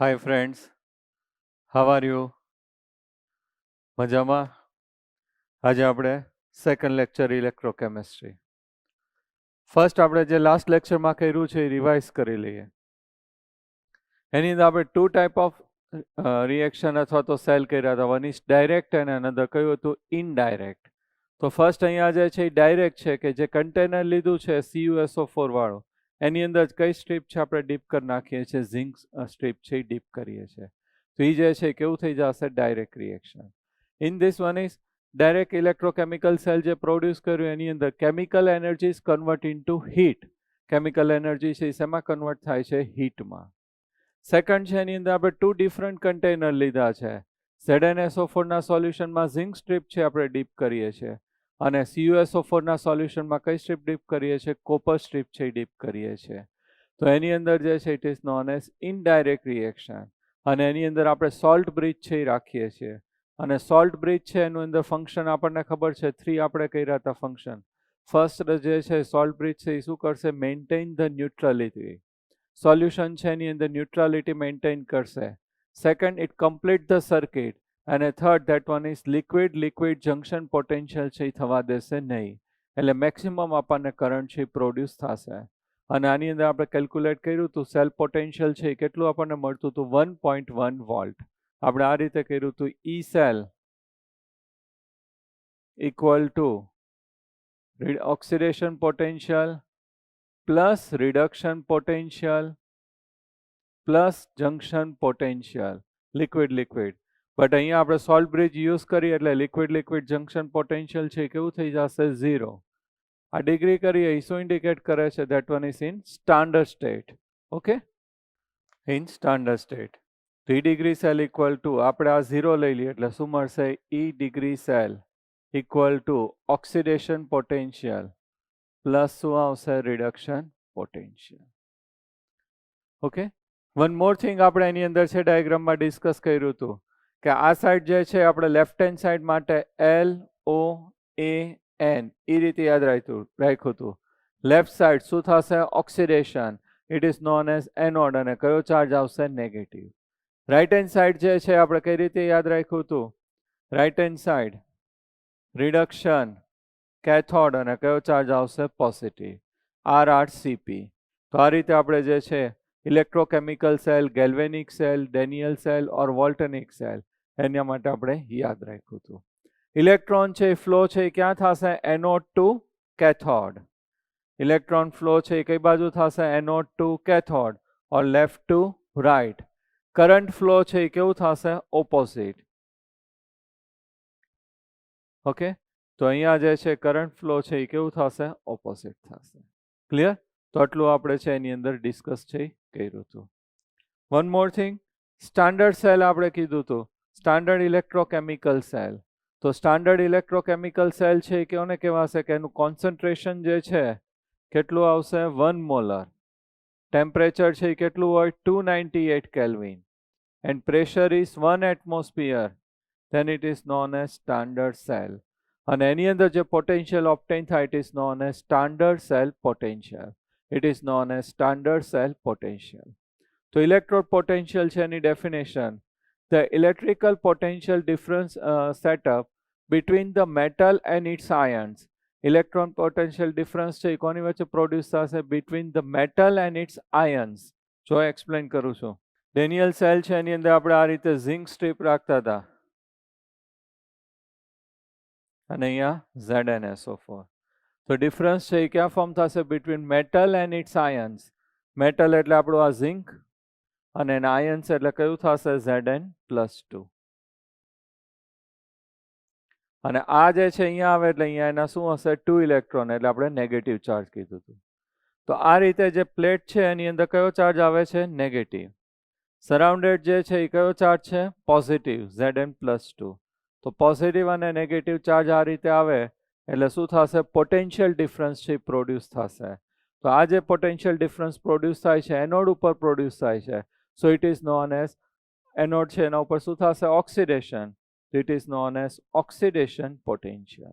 Hi friends, how are you? મજામાં? આજે આપણે સેકન્ડ લેક્ચર ઇલેક્ટ્રોકેમિસ્ટ્રી. ફર્સ્ટ આપણે જે લાસ્ટ લેક્ચરમાં કર્યું છે એ રિવાઇઝ કરી લઈએ. એની અંદર આપણે ટુ ટાઈપ ઓફ રિએક્શન અથવા તો સેલ કર્યા હતા. વન ઇઝ ડાયરેક્ટ અને અનધર કયું હતું ઇનડાયરેક્ટ. તો ફર્સ્ટ અહીંયા જે છે એ ડાયરેક્ટ છે કે જે કન્ટેનર લીધું છે CuSO4 વાળો એની અંદર કઈ સ્ટ્રીપ છે આપણે ડીપ કરી નાખીએ છીએ, ઝિંક સ્ટ્રીપ છે એ ડીપ કરીએ છીએ. તો એ જે છે કેવું થઈ જશે direct reaction. In this one is direct electrochemical cell જે પ્રોડ્યુસ કર્યું એની અંદર chemical energy is convert into heat. Chemical energy છે એ શેમાં કન્વર્ટ થાય છે? હીટમાં. સેકન્ડ છે એની અંદર આપણે ટુ ડિફરન્ટ કન્ટેનર લીધા છે. ZnSO4 ના સોલ્યુશનમાં ઝિંક સ્ટ્રીપ છે આપણે ડીપ કરીએ છીએ અને CuSO4 ના સોલ્યુશનમાં કઈ સ્ટ્રીપ ડીપ કરીએ છીએ? કોપર સ્ટ્રીપ છે ડીપ કરીએ છીએ. તો એની અંદર જે છે it is known as indirect reaction અને એની અંદર આપણે સોલ્ટ બ્રિજ છે એ રાખીએ છીએ અને સોલ્ટ બ્રિજ છે એનું અંદર ફંક્શન આપણને ખબર છે 3 આપણે કર્યા હતા ફંક્શન. ફર્સ્ટ જે છે સોલ્ટ બ્રિજ છે એ શું કરશે? Maintain the ન્યુટ્રલિટી. સોલ્યુશન છે એની અંદર ન્યુટ્રાલિટી મેન્ટેન કરશે. Second it complete the circuit અને third that one is liquid liquid junction potential છે એ થવા દેશે નહીં. એટલે મેક્સિમમ આપણને કરંટ છે પ્રોડ્યુસ થશે. અને આની અંદર આપણે કેલ્ક્યુલેટ કર્યું હતું સેલ પોટેન્શિયલ છે કેટલું આપણને મળતું હતું? 1.1 વોલ્ટ. આપણે આ રીતે કર્યું હતું E cell equal to oxidation potential plus reduction potential plus junction potential liquid liquid. But અહીંયા આપણે સોલ્ટ બ્રિજ યુઝ કરીએ એટલે લિક્વિડ લિક્વિડ જંક્શન પોટેન્શિયલ છે કેવું થઈ જશે? 0. આ ડિગ્રી કરીએ એ શું ઇન્ડિકેટ કરે છે? That one is in standard state. Okay, in standard state. 3 degree cell equal two આપણે આ 0 લઈ લઈએ એટલે શું મળશે? E degree cell equal to oxidation potential plus શું આવશે? Reduction potential. Okay, one more thing આપણે એની અંદર છે ડાયાગ્રામમાં ડિસ્કસ કર્યું હતું કે આ સાઈડ જે છે આપણે લેફ્ટ હેન્ડ સાઈડ માટે LOAN એ રીતે યાદ રાખ્યું હતું. લેફ્ટ સાઈડ શું થશે? Oxidation. It is known as anode અને કયો ચાર્જ આવશે? નેગેટિવ. રાઈટ હેન્ડ સાઈડ જે છે આપણે કઈ રીતે યાદ રાખ્યું હતું? Right hand side reduction cathode અને કયો ચાર્જ આવશે? પોઝિટિવ. RRCP. તો આ રીતે આપણે જે છે electrochemical cell, galvanic cell, Daniell cell or voltaic cell એના માટે આપણે યાદ રાખ્યું હતું. ઇલેક્ટ્રોન છે ફ્લો છે ક્યાં થશે? Anode to cathode. Electron flow છે કઈ બાજુ થશે? Anode to cathode or left to right. Current flow છે કેવું થશે? ઓપોઝિટ. ઓકે, તો અહીંયા જે છે કરંટ ફ્લો છે એ કેવું થશે? ઓપોઝિટ થશે. ક્લિયર? તો આટલું આપણે છે એની અંદર ડિસ્કસ છે કર્યું હતું. One more thing, standard cell આપણે કીધું હતું, સ્ટાન્ડર્ડ ઇલેક્ટ્રોકેમિકલ સેલ. તો સ્ટાન્ડર્ડ ઇલેક્ટ્રોકેમિકલ સેલ છે એ કેઓને કહેવાશે કે એનું કોન્સન્ટ્રેશન જે છે કેટલું આવશે? 1 મોલર. ટેમ્પરેચર છે એ કેટલું હોય? 298 kelvin and pressure is 1 atmosphere. then it is known as standard cell. અને એની અંદર જે પોટેન્શિયલ ઓબ્ટેન થાય it is known as standard cell potential. It is known as standard cell potential. તો ઇલેક્ટ્રોડ પોટેન્શિયલ છે એની definition, the electrical potential difference setup between the metal and its ions. Electron potential difference છે એ કોની વચ્ચે produce થશે? between the metal and its ions. જો explain કરું છું. Daniel cell છે એની અંદર આપણે આ રીતે ઝિંક સ્ટ્રીપ રાખતા હતા અને અહીંયા ZnSO4. તો ડિફરન્સ છે એ ક્યાં ફોર્મ થશે? between metal and its ions. Metal એટલે આપણું આ ઝિંક અને એના આયન્સ એટલે કયું થશે? Zn+2. અને આ જે છે અહીંયા આવે એટલે અહીંયા એના શું હશે? 2 ઇલેક્ટ્રોન એટલે આપણે નેગેટિવ ચાર્જ કીધું હતું. તો આ રીતે જે પ્લેટ છે એની અંદર કયો ચાર્જ આવે છે? નેગેટિવ. સરાઉન્ડેડ જે છે એ કયો ચાર્જ છે? Positive, Zn+2. તો પોઝિટિવ અને નેગેટિવ ચાર્જ આ રીતે આવે એટલે શું થશે? પોટેન્શિયલ ડિફરન્સ છે પ્રોડ્યુસ થશે. તો આ જે પોટેન્શિયલ ડિફરન્સ પ્રોડ્યુસ થાય છે એનોડ ઉપર પ્રોડ્યુસ થાય છે. So it is known as anode છે એના ઉપર શું થશે? Oxidation. It is known as oxidation potential.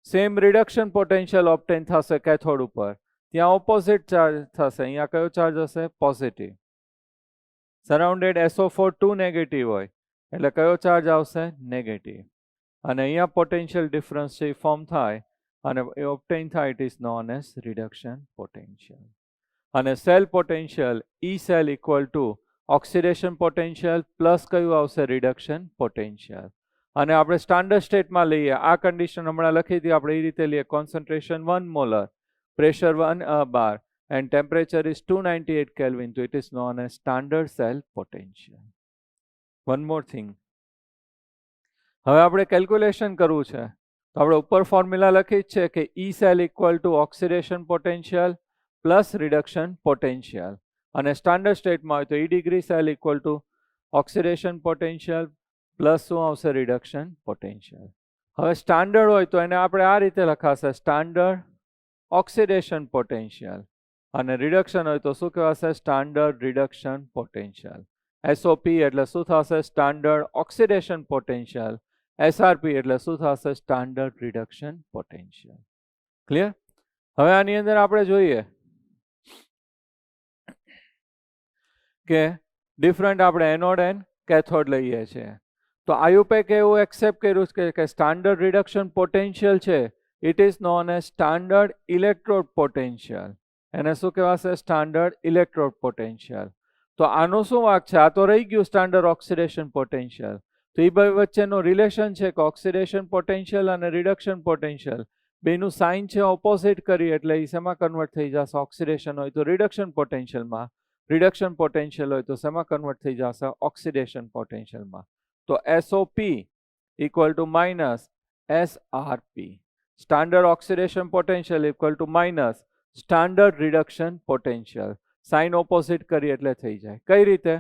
Same reduction potential obtain થશે કેથોડ ઉપર, ત્યાં ઓપોઝિટ ચાર્જ થશે. અહીંયા કયો ચાર્જ હશે? પોઝિટિવ. સરાઉન્ડેડ SO4 2 નેગેટિવ હોય એટલે કયો ચાર્જ આવશે? નેગેટિવ. અને અહીંયા પોટેન્શિયલ ડિફરન્સ છે એ ફોર્મ થાય અને એ ઓબ્ટેન થાય, it is known as reduction potential. અને cell potential E cell equal to oxidation potential plus કયું આવશે? Reduction potential. અને આપણે સ્ટાન્ડર્ડ સ્ટેટમાં લઈએ, આ કન્ડિશન હમણાં લખી હતી આપણે, એ રીતે લઈએ. Concentration 1 molar, pressure 1 bar and temperature is 298 Kelvin, so it is known as standard cell potential. One more thing, હવે આપણે કેલ્ક્યુલેશન કરવું છે તો આપણે ઉપર ફોર્મ્યુલા લખી જ છે કે E cell equal to oxidation potential plus reduction potential. અને સ્ટાન્ડર્ડ સ્ટેટમાં હોય તો E degree cell equal to oxidation potential plus શું આવશે? Reduction potential. હવે સ્ટાન્ડર્ડ હોય તો એને આપણે આ રીતે લખાશે, સ્ટાન્ડર્ડ ઓક્સિડેશન પોટેન્શિયલ. અને રિડક્શન હોય તો શું કહેવાશે? Standard reduction potential. SOP એટલે શું થશે? Standard oxidation potential. SRP એટલે શું થશે? Standard reduction potential. ક્લિયર? હવે આની અંદર આપણે જોઈએ કે ડિફરન્ટ આપણે એનોડ એન્ડ કેથોડ લઈએ છીએ. તો આયુપેક એવું એક્સેપ્ટ કર્યું છે કે સ્ટાન્ડર્ડ રિડક્શન પોટેન્શિયલ છે, it is known as standard electrode potential. એને શું કહેવાશે? Standard electrode potential. તો આનું શું વાંક છે? આ તો રહી ગયું સ્ટાન્ડર્ડ ઓક્સિડેશન પોટેન્શિયલ. તો એ બે વચ્ચેનો રિલેશન છે કે ઓક્સિડેશન પોટેન્શિયલ અને રિડક્શન પોટેન્શિયલ બેનું સાઇન છે ઓપોઝિટ કરી એટલે એ શેમાં કન્વર્ટ થઈ જશે? ઓક્સિડેશન હોય તો રિડક્શન પોટેન્શિયલમાં, રિડક્શન પોટેન્શિયલ હોય તો શેમાં કન્વર્ટ થઈ જશે? ઓક્સિડેશન પોટેન્શિયલમાં. તો SOP equal to minus SRP, standard oxidation potential equal to minus standard reduction potential. Sign opposite કરી એટલે થઈ જાય. કઈ રીતે?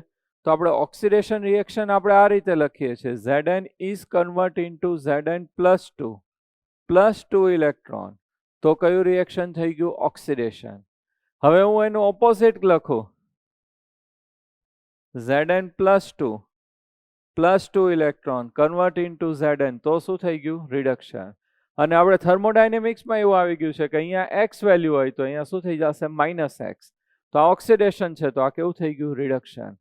તો આપણે ઓક્સિડેશન રિએક્શન આપણે આ રીતે લખીએ છીએ, Zn is convert into Zn plus 2 electron. તો કયું રિએક્શન થઈ ગયું? ઓક્સિડેશન. હવે હું એનું ઓપોઝિટ લખું, Zn plus 2 electron convert into Zn, તો શું થઈ ગયું? રિડક્શન. અને આપણે થર્મોડાયનેમિક્સમાં એવું આવી ગયું છે કે અહીંયા x વેલ્યુ હોય તો અહીંયા શું થઈ જશે? -x. તો આ ઓક્સિડેશન છે તો આ કેવું થઈ ગયું? રિડક્શન.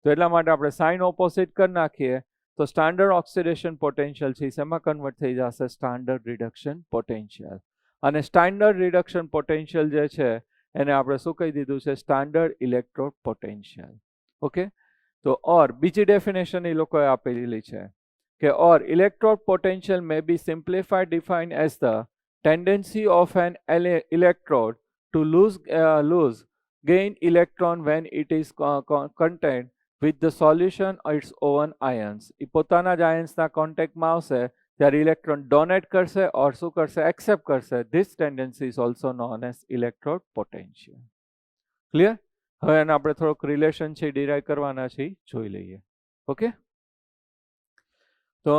તો એટલા માટે આપણે સાઇન ઓપોઝિટ કરી નાખીએ તો સ્ટાન્ડર્ડ ઓક્સિડેશન પોટેન્શિયલ છે શેમાં કન્વર્ટ થઈ જશે? Standard reduction potential. અને સ્ટાન્ડર્ડ રિડક્શન પોટેન્શિયલ જે છે એને આપણે શું કહી દીધું છે? Standard electrode potential. ઓકે, તો ઓર બીજી ડેફિનેશન એ લોકોએ આપેલી છે કે or electrode potential may be simplified defined as the tendency of an electrode to lose gain electron when it is contained with the solution or its own ions. એ પોતાના જ આયન્સના કોન્ટેક્ટમાં આવશે ત્યારે ઇલેક્ટ્રોન ડોનેટ કરશે ઓર શું કરશે? એક્સેપ્ટ કરશે. This tendency is also known as electrode potential. Clear? હવે એને આપણે થોડોક રિલેશન છે ડિરાઈવ કરવાના છે, જોઈ લઈએ. ઓકે, તો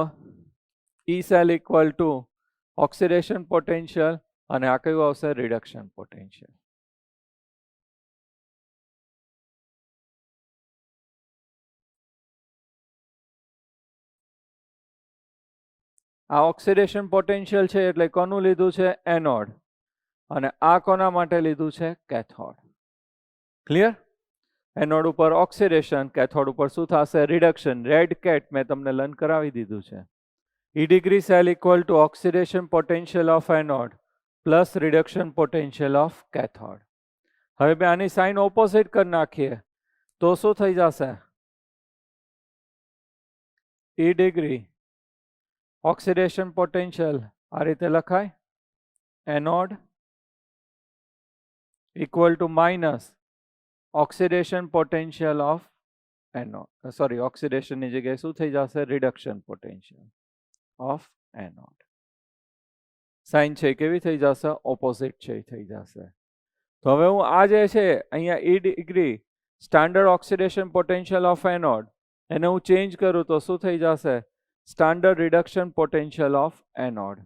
E cell equal to oxidation potential અને આ કયું આવશે? Reduction potential. આ ઓક્સિડેશન પોટેન્શિયલ છે એટલે કોનું લીધું છે? એનોડ. અને આ કોના માટે લીધું છે? કેથોડ. ક્લિયર? એનોડ ઉપર ઓક્સિડેશન, કેથોડ ઉપર શું થશે? રિડક્શન. રેડ કેટ મેં તમને લર્ન કરાવી દીધું છે. E degree cell equal to oxidation potential of anode plus reduction potential of cathode. હવે બે આની સાઇન ઓપોઝિટ કરી નાખીએ તો શું થઈ જશે? E ડિગ્રી ઓક્સિડેશન પોટેન્શિયલ આ રીતે લખાય, anode equal to minus oxidation potential of anode, sorry ઓક્સિડેશનની જગ્યાએ શું થઈ જશે? Reduction potential of anode. Sign છે કેવી થઈ જશે? ઓપોઝિટ છે થઈ જશે. તો હવે હું આ જે છે અહીંયા E degree standard oxidation potential of anode એને હું ચેન્જ કરું તો શું થઈ જશે? Standard reduction potential of anode.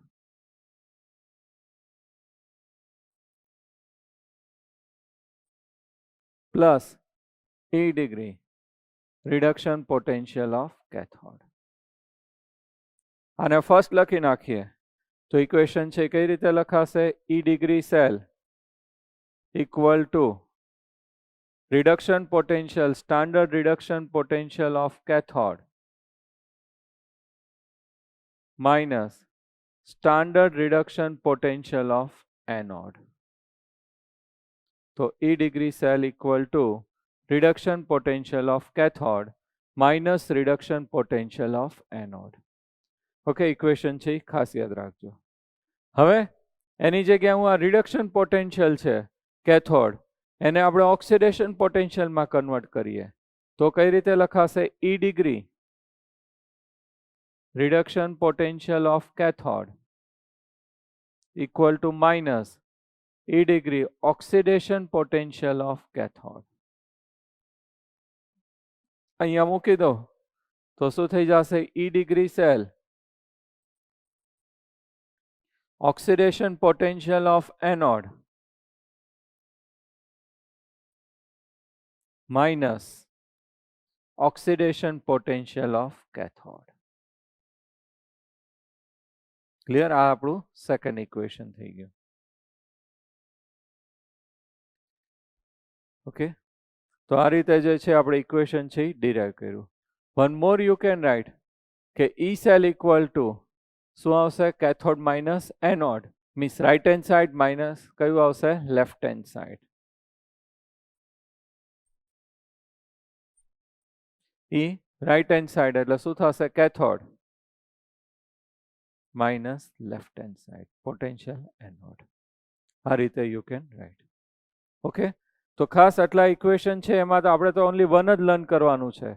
Plus E degree reduction potential of cathode. આને ફર્સ્ટ લખી નાખીએ તો ઇક્વેશન છે કઈ રીતે લખાશે? E degree cell equal two reduction potential, standard reduction potential of cathode minus standard reduction potential of anode. So E degree cell equal to reduction potential of cathode minus reduction potential of anode. Okay, equation છે ખાસ યાદ રાખજો. હવે એની જગ્યાએ હું આ reduction potential છે cathode એને આપણે ઓક્સિડેશન પોટેન્શિયલમાં કન્વર્ટ કરીએ તો કઈ રીતે લખાશે? E degree reduction potential of cathode equal to minus E degree oxidation potential of cathode. અહીંયા મૂકી દો તો શું થઈ જશે? E degree cell oxidation potential of anode minus oxidation potential of cathode. Clear? આ આપણું સેકન્ડ ઇક્વેશન થઈ ગયું. ઓકે, તો આ રીતે જે છે આપણે ઇક્વેશન છે ડિરાઈવ કર્યું. One more you can write કે E સેલ ઇક્વલ ટુ શું આવશે? Cathode minus anode, means right hand side minus કયું આવશે? Left hand side. E right hand side એટલે શું થશે? Cathode minus left hand side potential anode. આ રીતે યુ કેન રાઇટ. ઓકે, તો ખાસ આટલા ઇક્વેશન છે એમાં તો આપણે તો ઓનલી વન જ લર્ન કરવાનું છે.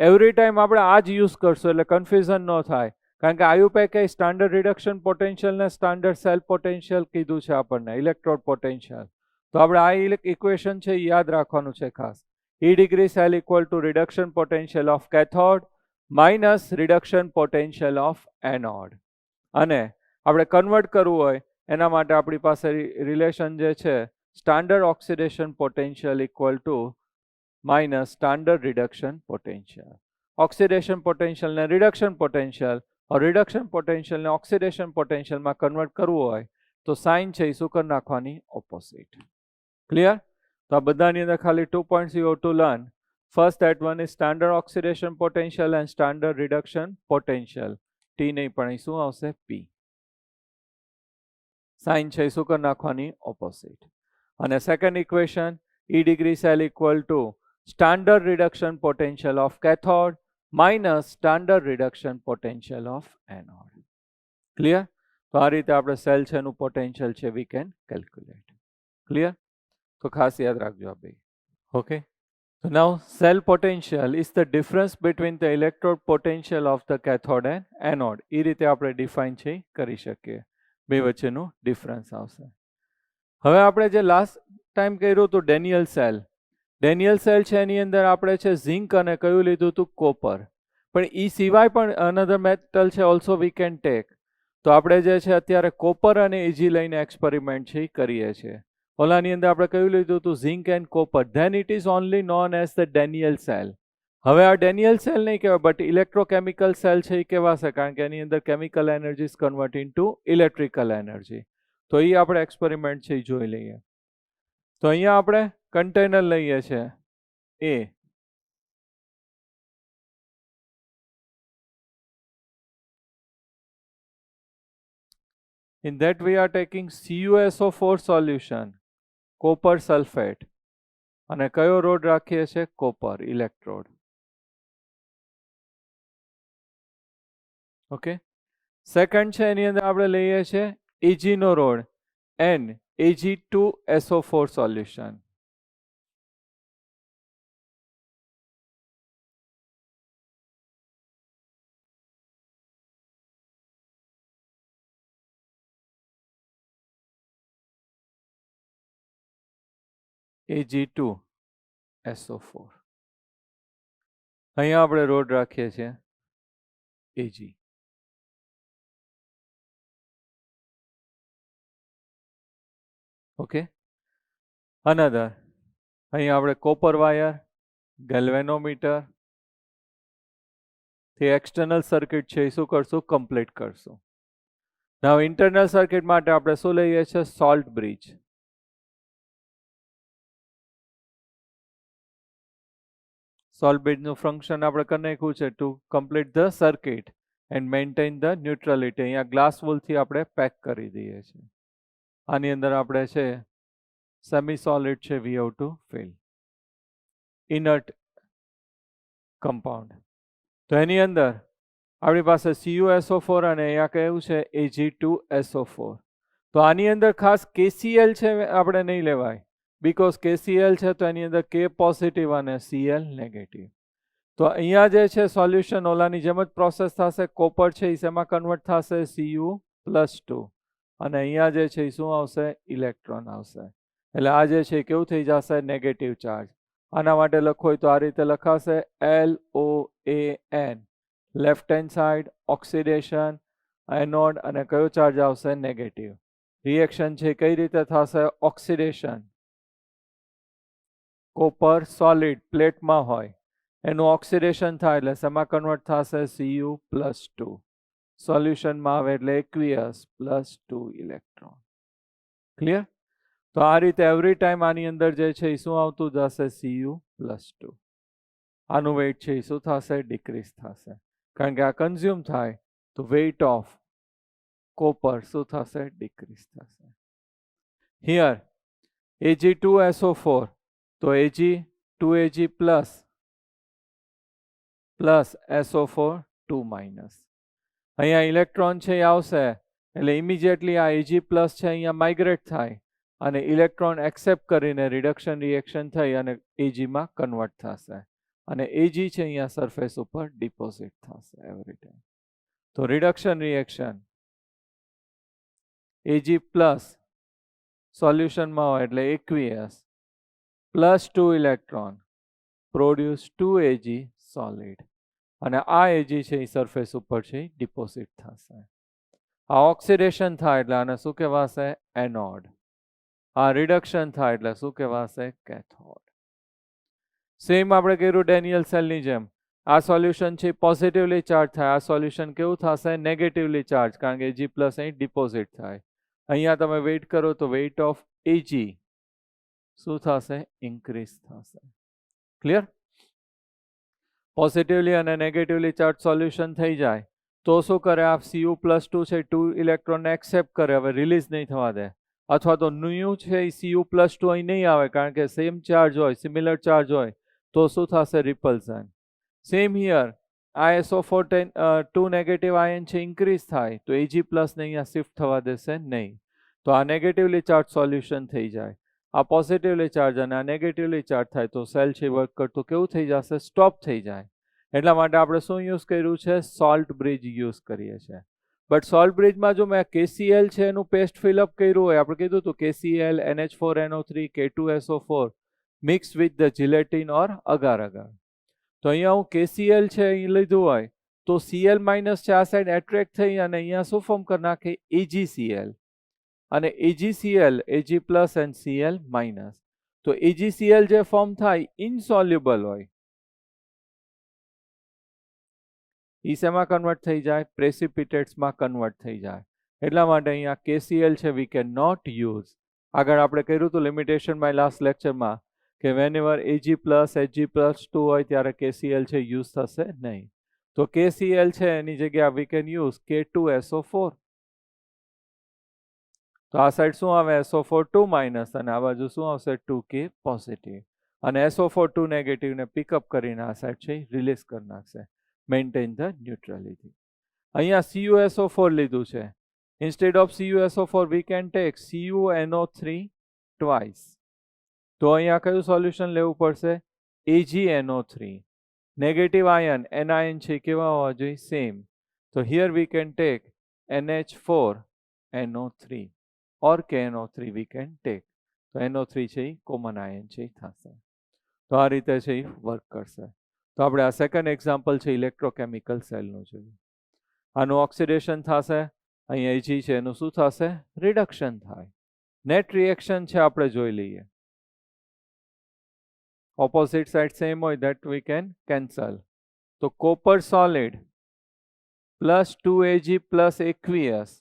એવરી ટાઈમ આપણે આ જ યુઝ કરશું એટલે કન્ફ્યુઝન ન થાય. કારણ કે આયુપેકે સ્ટાન્ડર્ડ રિડક્શન પોટેન્શિયલ ને સ્ટાન્ડર્ડ સેલ પોટેન્શિયલ કીધું છે આપણને, ઇલેક્ટ્રોડ પોટેન્શિયલ. તો આપણે આ ઇક્વેશન છે યાદ રાખવાનું છે ખાસ. E degree cell equal to reduction potential of cathode minus reduction potential of anode. અને આપણે કન્વર્ટ કરવું હોય એના માટે આપણી પાસે રિલેશન જે છે standard oxidation potential equal to minus standard reduction potential. Oxidation potential ને રિડક્શન પોટેન્શિયલ, રિડક્શન પોટેન્શિયલ ને ઓક્સિડેશન પોટેન્શિયલમાં કન્વર્ટ કરવું હોય તો સાઇન છે એ શું કરી નાખવાની? ઓપોઝિટ. ક્લિયર? તો આ બધાની અંદર ખાલી 2 points you have to learn. First, that one is standard oxidation potential and standard reduction potential. T નહીં પણ શું આવશે? P. સાઇન છે શું કરી નાખવાની? ઓપોઝિટ. અને second equation E degree cell equal to standard reduction potential of cathode minus standard reduction potential of anode. Clear? તો આ રીતે આપણે સેલ છે એનું પોટેન્શિયલ છે we can calculate. ક્લિયર? તો ખાસ યાદ રાખજો આ બે. Okay, so now cell potential is the difference between the electrode potential of the cathode and anode. એ રીતે આપણે ડિફાઇન છે કરી શકીએ. બે વચ્ચેનું ડિફરન્સ આવશે. હવે આપણે જે લાસ્ટ ટાઈમ કર્યું હતું ડેનિયલ સેલ, ડેનિયલ સેલ છે એની અંદર આપણે છે ઝિંક અને કયું લીધું હતું? કોપર. પણ એ સિવાય પણ અનધર મેટલ છે ઓલ્સો વી કેન ટેક. તો આપણે જે છે અત્યારે કોપર અને એજી લઈને એક્સપેરિમેન્ટ છે એ કરીએ છીએ. ઓલાની અંદર આપણે કયું લીધું હતું? Zinc and copper. Then it is only known as the Daniell cell. હવે આ ડેનિયલ સેલ નહીં કહેવાય બટ ઇલેક્ટ્રોકેમિકલ સેલ છે એ કહેવાશે કારણ કે એની અંદર chemical energy is convert into electrical energy. તો એ આપણે એક્સપેરિમેન્ટ છે એ જોઈ લઈએ. તો અહીંયા આપણે કન્ટેનર લઈએ છીએ એ. In that we are taking CuSO4 solution, copper sulfate. અને કયો રોડ રાખીએ છીએ? Copper electrode. ઓકે, સેકન્ડ છે એની અંદર આપણે લઈએ છીએ Ag નો rod N Ag2SO4 solution. Ag2SO4. અહીંયા આપણે રોડ રાખીએ છીએ Ag. ઓકે, અનધર અહીંયા આપણે કોપર વાયર, ગેલ્વેનોમીટર થી એક્સટર્નલ સર્કિટ છે એ શું કરશું? કમ્પ્લીટ કરશું. નાઉ ઇન્ટરનલ સર્કિટ માટે આપણે શું લઈએ છીએ? Salt bridge. સોલ્ટ બ્રિજનું ફંક્શન આપણે કરી નાખ્યું છે to complete the circuit and maintain the neutrality. અહીંયા ગ્લાસ વોલથી આપણે પેક કરી દઈએ છીએ. આની અંદર આપણે છે સેમી સોલિડ છે we have to fill inert compound. તો એની અંદર આપણી પાસે CuSO4 અને અહીંયા કયું છે Ag2SO4. તો આની અંદર ખાસ KCl છે આપણે નહીં લેવાય, બીકોઝ KCl છે તો એની અંદર K પોઝિટિવ અને Cl નેગેટિવ. તો અહીંયા જે છે સોલ્યુશન ઓલાની જેમ જ પ્રોસેસ થશે. કોપર છે એ શેમાં કન્વર્ટ થશે Cu+2 અને અહીંયા જે છે એ શું આવશે ઇલેક્ટ્રોન આવશે. એટલે આ જે છે કેવું થઈ જશે નેગેટિવ ચાર્જ. આના માટે લખો હોય તો આ રીતે લખાશે LOAN, left hand side oxidation anode અને કયો ચાર્જ આવશે નેગેટિવ. રિએક્શન છે કઈ રીતે થશે ઓક્સિડેશન. કોપર સોલિડ પ્લેટમાં હોય એનું ઓક્સિડેશન થાય એટલે શેમાં કન્વર્ટ થશે Cu+2. સોલ્યુશનમાં આવે એટલે એક્વિયસ +2 ઇલેક્ટ્રોન. ક્લિયર? તો આ રીતે એવરી ટાઈમ આની અંદર જે છે એ શું આવતું જશે Cu+2. આનું વેઇટ છે એ શું થશે ડિક્રીઝ થશે, કારણ કે આ કન્ઝ્યુમ થાય તો વેઇટ ઓફ કોપર શું થશે ડિક્રીઝ થશે. હિયર Ag2SO4 તો Ag2Ag પ્લસ SO4 2-. અહીંયા ઇલેક્ટ્રોન છે એ આવશે એટલે ઇમિડિયેટલી આ Ag પ્લસ છે અહીંયા માઇગ્રેટ થાય અને ઇલેક્ટ્રોન એક્સેપ્ટ કરીને રિડક્શન રિએક્શન થઈ અને Agમાં કન્વર્ટ થશે અને Ag છે અહીંયા સરફેસ ઉપર ડિપોઝિટ થશે એવરી ટાઈમ. તો રિડક્શન રિએક્શન Ag પ્લસ સોલ્યુશનમાં હોય એટલે aqueous +2 electron produce 2 Ag solid અને આ Ag છે એ સરફેસ ઉપર છે ડિપોઝિટ થશે. આ ઓક્સિડેશન થાય એટલે આને શું કહેવાશે એનોડ. આ રિડક્શન થાય એટલે શું કહેવાશે કેથોડ. સેમ આપણે કર્યું ડેનિયલ સેલની જેમ. આ સોલ્યુશન છે પોઝિટિવલી ચાર્જ થાય, આ સોલ્યુશન કેવું થશે નેગેટિવલી ચાર્જ, કારણ કે Ag પ્લસ અહીં ડિપોઝિટ થાય. અહીંયા તમે વેઇટ કરો તો વેઇટ ઓફ Ag શું થશે ઇન્ક્રીઝ થશે. ક્લિયર? પોઝિટિવલી અને નેગેટિવલી ચાર્જ સોલ્યુશન થઈ જાય તો શું કરે આ Cu+2 છે 2 ઇલેક્ટ્રોનને એક્સેપ્ટ કરે, હવે રિલીઝ નહીં થવા દે. અથવા તો ન્યુ છે એ Cu+2 અહીં નહીં આવે કારણ કે સેમ ચાર્જ હોય સિમિલર ચાર્જ હોય તો શું થશે રિપલ્સન. સેમ હિયર આ SO4 2 નેગેટિવ આયન છે ઇન્ક્રીઝ થાય તો Ag પ્લસ ને અહીંયા શિફ્ટ થવા દેશે નહીં. તો આ નેગેટિવલી ચાર્જ સોલ્યુશન થઈ જાય. આ પોઝિટિવલી ચાર્જ અને આ નેગેટિવલી ચાર્જ થાય તો સેલ છે વર્ક કરતો કેવું થઈ જશે સ્ટોપ થઈ જાય. એટલા માટે આપણે શું યુઝ કર્યું છે સોલ્ટ બ્રિજ યુઝ કરીએ છીએ. બટ સોલ્ટ બ્રિજમાં જો મેં KCl છે એનું પેસ્ટ ફિલઅપ કર્યું હોય, આપણે કીધું હતું KCl NH4NO3 K2SO4 mix with the gelatin or agar agar. તો અહીંયા હું KCl છે એ લીધું હોય તો Cl માઇનસ છે આ સાઈડ એટ્રેક્ટ થઈ અને અહીંયા શું ફોર્મ કરી નાખે AgCl અને AgCl Ag plus and Cl minus. તો AgCl જે ફોર્મ થાય ઇનસોલ્યુબલ હોય ઈ શેમાં કન્વર્ટ થઈ જાય પ્રેસિપિટેટ્સમાં કન્વર્ટ થઈ જાય. એટલા માટે અહીંયા KCl છે વી કેન નોટ યુઝ. આગળ આપણે કર્યું હતું લિમિટેશનમાં લાસ્ટ લેક્ચરમાં કે વેનએવર Ag પ્લસ Ag+2 હોય ત્યારે KCl છે યુઝ થશે નહીં. તો KCl છે એની જગ્યાએ વી કેન યુઝ K2SO4. તો આ સાઈડ શું આવે SO4 2- અને આ બાજુ શું આવશે 2K પોઝિટિવ અને SO4 2 નેગેટિવ ને પિકઅપ કરીને આ સાઈડ છે રિલીઝ કરી નાખશે. Maintain the neutrality. અહીંયા CuSO4 લીધું છે. Instead of CuSO4 we can take CuNO3 twice. તો અહીંયા કયું સોલ્યુશન લેવું પડશે AgNO3. નેગેટિવ આયન એનાયન છે કેવા હોવા જોઈએ સેમ. તો here we can tech NH4NO3 or KNO3 we can take. તો NO3 છે એ કોમન આયન છે થશે. તો આ રીતે છે એ વર્ક કરશે. તો આપણે આ સેકન્ડ એક્ઝામ્પલ છે ઇલેક્ટ્રોકેમિકલ સેલનું જોયું. આનું ઓક્સિડેશન થશે, અહીંયા Ag છે એનું શું થશે રિડક્શન થાય. નેટ રિએક્શન છે આપણે જોઈ લઈએ. ઓપોઝિટ સાઇડ સેમ હોય that we can cancel. તો copper solid plus 2Ag plus aqueous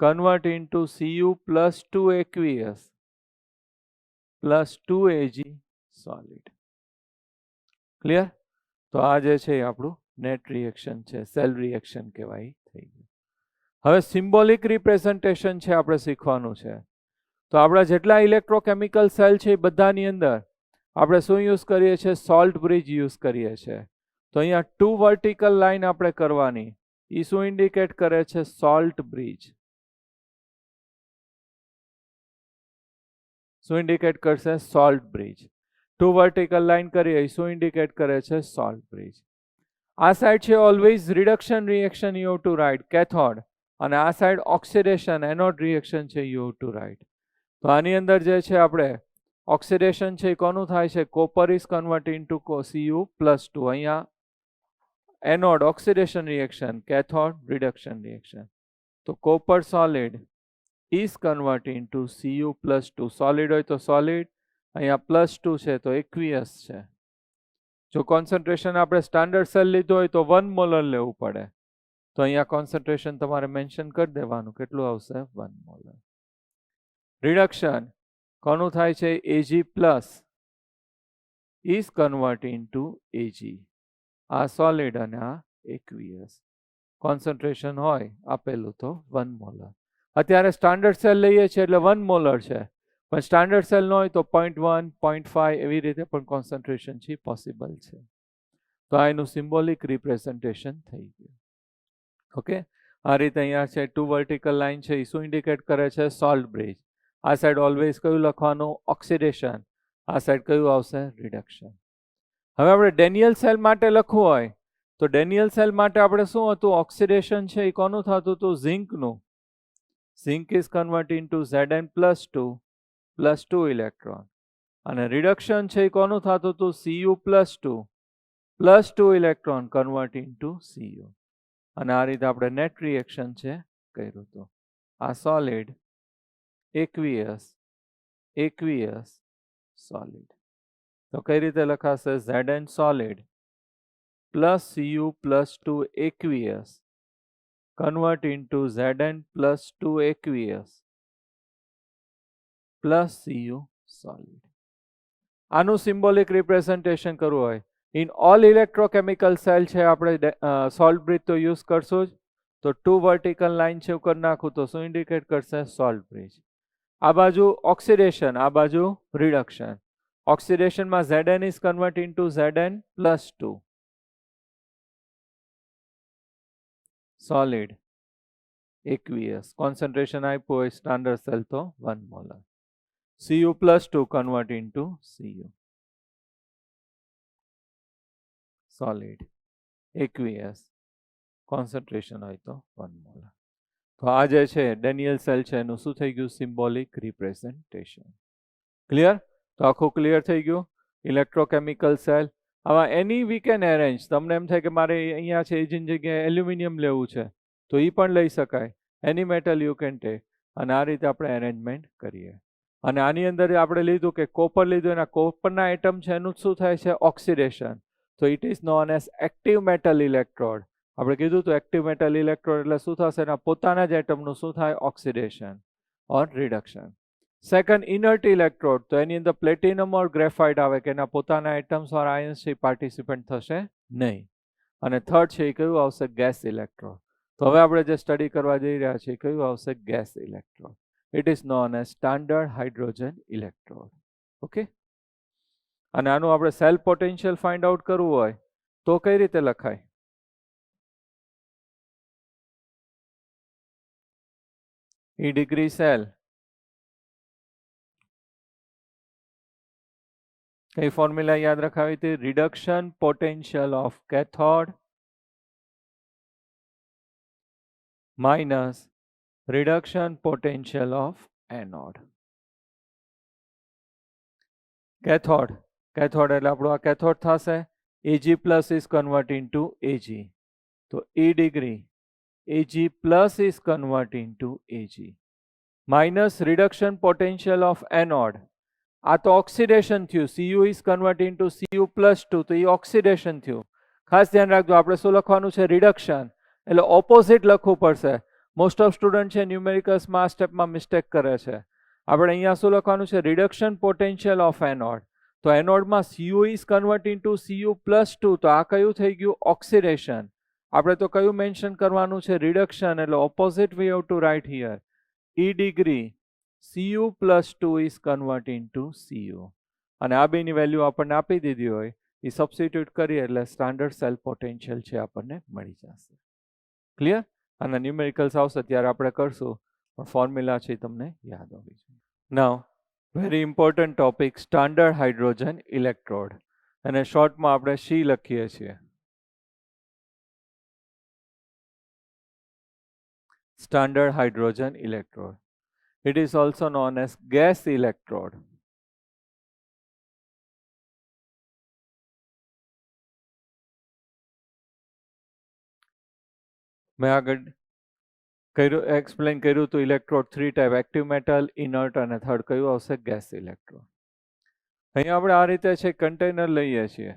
convert into Cu plus 2 aqueous plus 2 Ag solid. Clear? તો આ જે છે એ આપણું નેટ રિએક્શન છે, સેલ રિએક્શન કહેવાય થઈ ગયું. હવે સિમ્બોલિક રિપ્રેઝન્ટેશન છે આપણે શીખવાનું છે. તો આપણા જેટલા ઇલેક્ટ્રોકેમિકલ સેલ છે એ બધાની અંદર આપણે શું યુઝ કરીએ છીએ? સોલ્ટ બ્રિજ યુઝ કરીએ છીએ. તો અહીંયા 2 વર્ટિકલ લાઈન આપણે કરવાની. એ શું ઇન્ડિકેટ કરે છે? Salt bridge. શું ઇન્ડિકેટ કરશે? Salt bridge. 2 વર્ટિકલ લાઈન કરીએ, શું ઇન્ડિકેટ કરે છે? Salt bridge. આ સાઈડ છે always reduction reaction, you to write, cathode, અને આ સાઈડ ઓક્સિડેશન એનોડ રિએક્શન છે, યુ ટુ રાઈટ. તો આની અંદર જે છે આપણે ઓક્સિડેશન છે એ કોનું થાય છે? Copper is converting to Cu+2. અહીંયા anode oxidation reaction, cathode reduction reaction. તો copper solid is converting to Cu+2. Solid હોય તો સોલિડ, અહીંયા +2 છે તો એક્વિયસ છે. જો કોન્સન્ટ્રેશન આપણે સ્ટાન્ડર્ડ સેલ લીધો હોય તો 1 મોલર લેવું પડે. તો અહીંયા કોન્સન્ટ્રેશન તમારે મેન્શન કરી દેવાનું, કેટલું આવશે? 1 મોલર. રિડક્શન કોનું થાય છે? Ag+ is converting to Ag. આ સોલિડ અને આ એક્વિયસ. કોન્સન્ટ્રેશન હોય આપેલું તો 1 મોલર. અત્યારે સ્ટાન્ડર્ડ સેલ લઈએ છીએ એટલે 1 મોલર છે, પણ સ્ટાન્ડર્ડ સેલ ન હોય તો 0.1, 0.5 એવી રીતે પણ કોન્સન્ટ્રેશન છે પોસિબલ છે. તો આ એનું સિમ્બોલિક રિપ્રેઝન્ટેશન થઈ ગયું. ઓકે, આ રીતે અહીંયા છે 2 વર્ટિકલ લાઈન છે, એ શું ઇન્ડિકેટ કરે છે? Salt bridge. આ સાઈડ ઓલવેઝ કયું લખવાનું? ઓક્સિડેશન. આ સાઈડ કયું આવશે? રિડક્શન. હવે આપણે ડેનિયલ સેલ માટે લખવું હોય તો ડેનિયલ સેલ માટે આપણે શું હતું? ઓક્સિડેશન છે એ કોનું થતું હતું? ઝિંકનું. Zinc is converting to Zn+2 electron. અને રિડક્શન છે એ કોનું થતું હતું? Cu+2 electron converting two Cu. અને આ રીતે આપણે નેટ રિએક્શન છે કર્યું હતું. આ સોલિડ, એક્વિયસ, એક્વિયસ, સોલિડ. તો કઈ રીતે લખાશે? Zn solid +Cu+2 aqueous convert into Zn+2 aqueous plus Cu solid. આનું સિમ્બોલિક રિપ્રેઝન્ટેશન કરવું હોય, ઇન ઓલ ઇલેક્ટ્રોકેમિકલ સેલ છે આપણે સોલ્ટ બ્રિજ તો યુઝ કરશું જ. તો 2 વર્ટિકલ લાઈન છે ઉપર નાખું તો શું ઇન્ડિકેટ કરશે? Salt bridge. આ બાજુ ઓક્સિડેશન, આ બાજુ રિડક્શન. ઓક્સિડેશનમાં Zn is converted into Zn+2. Solid, aqueous. Concentration આપ્યું હોય સ્ટાન્ડર્ડ સેલ તો 1 molar. Cu+2 convert into Cu. Solid, aqueous. Concentration હોય તો 1 મોલર. તો આ જે છે ડેનિયલ સેલ છે એનું શું થઈ ગયું? Symbolic representation. ક્લિયર? તો આખું ક્લિયર થઈ ગયું. Electrochemical cell. આવા એની વી કેન એરેન્જ. તમને એમ થાય કે મારે અહીંયા છે એની જગ્યાએ એલ્યુમિનિયમ લેવું છે તો એ પણ લઈ શકાય. એની મેટલ યુ કેન ટેક. અને આ રીતે આપણે એરેન્જમેન્ટ કરીએ. અને આની અંદર આપણે લીધું કે કોપર લીધું, એના કોપરના એટમ છે એનું શું થાય છે? ઓક્સિડેશન. તો it is known as active metal electrode. આપણે કીધું તો એક્ટિવ મેટલ ઇલેક્ટ્રોડ એટલે શું થશે? એના પોતાના જ એટમનું શું થાય? ઓક્સિડેશન ઓર રિડક્શન. Second, inert electrode. તો એની અંદર પ્લેટિનમ ઓર ગ્રેફાઇટ આવે કે એના પોતાના એટમ્સ ઓર આયન્સ છે પાર્ટિસિપન્ટ થશે નહીં. અને થર્ડ છે એ કયું આવશે? Gas electrode. તો હવે આપણે જે સ્ટડી કરવા જઈ રહ્યા છીએ કયું આવશે? Gas electrode. It is known as standard hydrogen electrode. Okay, અને આનું આપણે સેલ પોટેન્શિયલ ફાઇન્ડ આઉટ કરવું હોય તો કઈ રીતે લખાય? E degree cell. કઈ ફોર્મ્યુલા યાદ રખાવી હતી? Reduction potential of cathode minus reduction potential of anode. Cathode, cathode એટલે આપણું આ કેથોડ થશે. Ag+ is converting to Ag. તો E degree Ag+ is converting to Ag minus reduction potential of anode. આ તો ઓક્સિડેશન થયું. Cu is converting to Cu+2. તો એ oxidation થયું. ખાસ ધ્યાન રાખજો, આપણે શું લખવાનું છે? રિડક્શન. એટલે ઓપોઝિટ લખવું પડશે. મોસ્ટ ઓફ સ્ટુડન્ટ છે ન્યુમેરિકલ્સમાં આ સ્ટેપમાં મિસ્ટેક કરે છે. આપણે અહીંયા શું લખવાનું છે? Reduction potential of anode. તો એનોડમાં Cu is converting to Cu+2, તો આ કયું થઈ ગયું? ઓક્સિડેશન. આપણે તો કયું મેન્શન કરવાનું છે? રિડક્શન. એટલે opposite we have to write here. E degree Cu+2 is converting to Cu. અને આ બેની વેલ્યુ આપણને આપી દીધી હોય એ સબસ્ટિટ્યુટ કરીએ એટલે સ્ટાન્ડર્ડ સેલ પોટેન્શિયલ છે આપણને મળી જશે. ક્લિયર? અને ન્યુમેરિકલ્સ આવશે ત્યારે આપણે કરશું, પણ ફોર્મ્યુલા છે તમને યાદ હોવી જોઈએ. Now very important topic, standard hydrogen electrode. અને શોર્ટમાં આપણે સી લખીએ છીએ. Standard hydrogen electrode. It is also known as gas electrode. મેં આગળ એક્સપ્લેન કર્યું હતું electrode 3 type, active metal, inert અને થર્ડ કયું આવશે? Gas electrode. અહીંયા આપણે આ રીતે છે કન્ટેનર લઈએ છીએ.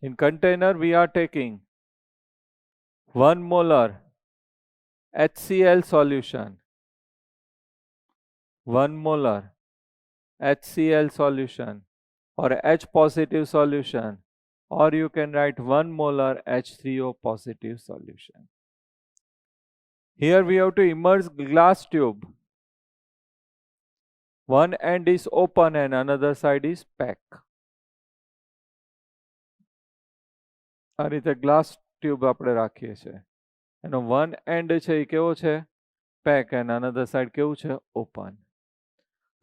In container we are taking 1 molar HCl solution, 1 molar HCl solution or H positive solution, or you can write 1 molar H3O positive solution. Here we have to immerse glass tube. One end is open and another side is packed. આ રીતે glass tube આપણે રાખીએ છીએ. એનો one and છે એ કેવો છે? Pack, and another side કેવું છે? Open.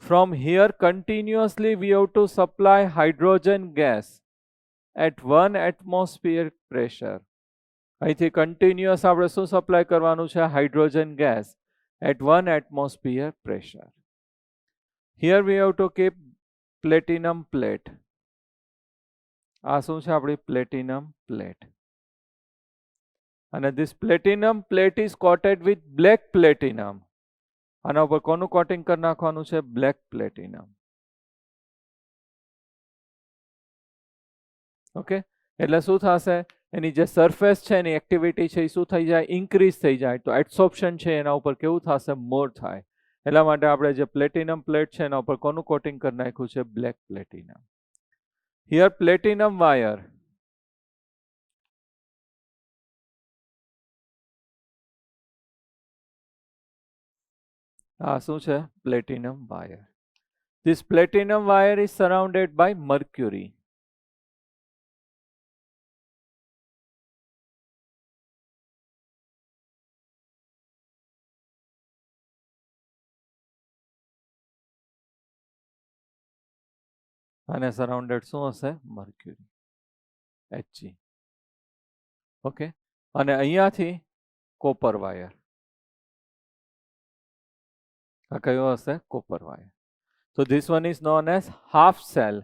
From here continuously we have to supply hydrogen gas at 1 atmosphere pressure. અહીંથી કન્ટિન્યુઅસ આપણે શું સપ્લાય કરવાનું છે? Hydrogen gas at 1 atmosphere pressure. Here we have to keep platinum plate. આ શું છે? આપણી પ્લેટિનમ પ્લેટ. અને this platinum plate is coated with black platinum. આના ઉપર કોનું કોટિંગ કરી નાખવાનું છે? Black platinum. ઓકે, એટલે શું થશે? એની જે સરફેસ છે એની એક્ટિવિટી છે એ શું થઈ જાય? ઇન્ક્રીઝ થઈ જાય. તો એડસોર્પ્શન છે એના ઉપર કેવું થશે? મોર થાય. એટલા માટે આપણે જે પ્લેટિનમ પ્લેટ છે એના ઉપર કોનું કોટિંગ કરી નાખ્યું છે? Black platinum. Here platinum wire. આ શું છે? Platinum wire. This platinum wire is surrounded by mercury. અને સરાઉન્ડેડ શું હશે? Mercury, Hg. ઓકે, અને અહીંયાથી કોપર વાયર. આ કયો હશે? Copper wire. તો this one is known as half cell,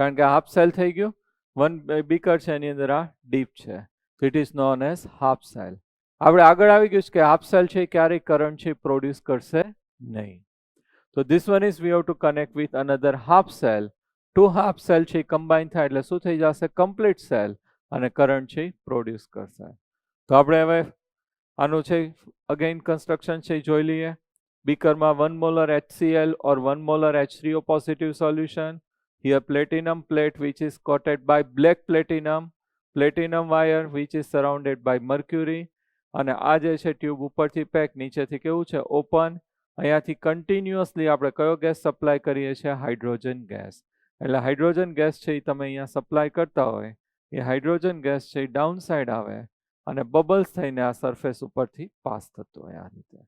કારણ કે હાફ સેલ થઈ ગયું. વન બીકર છે એની અંદર આ ડીપ છે, તો it is known as half cell. આપણે આગળ આવી ગયું છે કે હાફ સેલ છે ક્યારેય કરંટ છે પ્રોડ્યુસ કરશે નહીં. તો this one is we have to connect with another half cell. Two half cell છે કમ્બાઈન થાય એટલે શું થઈ જશે? કમ્પ્લીટ સેલ, અને કરંટ છે પ્રોડ્યુસ કરશે. તો આપણે હવે આનું છે અગેન કન્સ્ટ્રક્શન છે જોઈ લઈએ. બીકરમાં 1 molar HCl or 1 molar H3O positive solution. Here platinum plate which is coated by black platinum, platinum wire which is surrounded by mercury. અને આ જે છે ટ્યુબ ઉપરથી પેક, નીચેથી કેવું છે? ઓપન. અહીંયાથી કન્ટિન્યુઅસલી આપણે કયો ગેસ સપ્લાય કરીએ છીએ? Hydrogen gas. એટલે હાઇડ્રોજન ગેસ છે એ તમે અહીંયા સપ્લાય કરતા હોય એ હાઇડ્રોજન ગેસ છે એ ડાઉન સાઇડ આવે અને બબલ્સ થઈને આ સરફેસ ઉપરથી પાસ થતો હોય આ રીતે.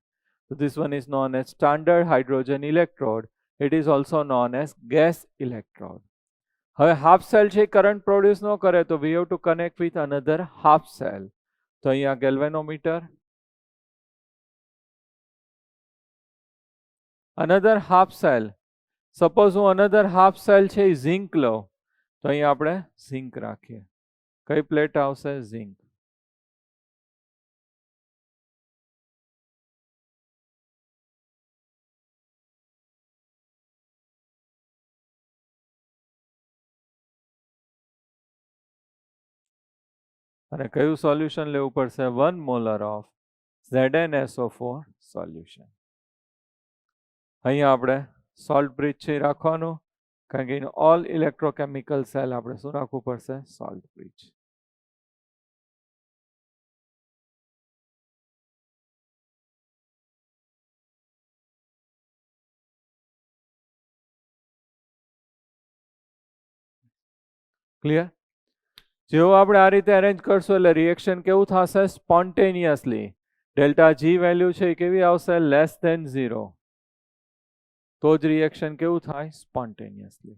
So this one is known as standard hydrogen electrode. It is also known as gas electrode. હવે હાફ સેલ છે કરંટ પ્રોડ્યુસ ન કરે તો we have to connect with another half cell. તો અહીંયા galvanometer. another half cell. Suppose હું another half cell છે zinc લો, તો અહીંયા આપણે ઝિંક રાખીએ. કઈ પ્લેટ આવશે? ઝિંક. અને કયું સોલ્યુશન લેવું પડશે? 1 molar of ZnSO4 સોલ્યુશન. અહીંયા આપણે સોલ્ટ બ્રિજ છે રાખવાનું, કારણ કે ઓલ ઇલેક્ટ્રોકેમિકલ સેલ આપણે શું રાખવું પડશે? Salt bridge. ક્લિયર? જેવો આપણે આ રીતે અરેન્જ કરશું એટલે રિએક્શન કેવું થશે? સ્પોન્ટેનિયસલી. ડેલ્ટા જી વેલ્યુ છે એ કેવી આવશે? Less than 0. તો જ રિએક્શન કેવું થાય? સ્પોન્ટેનિયસલી.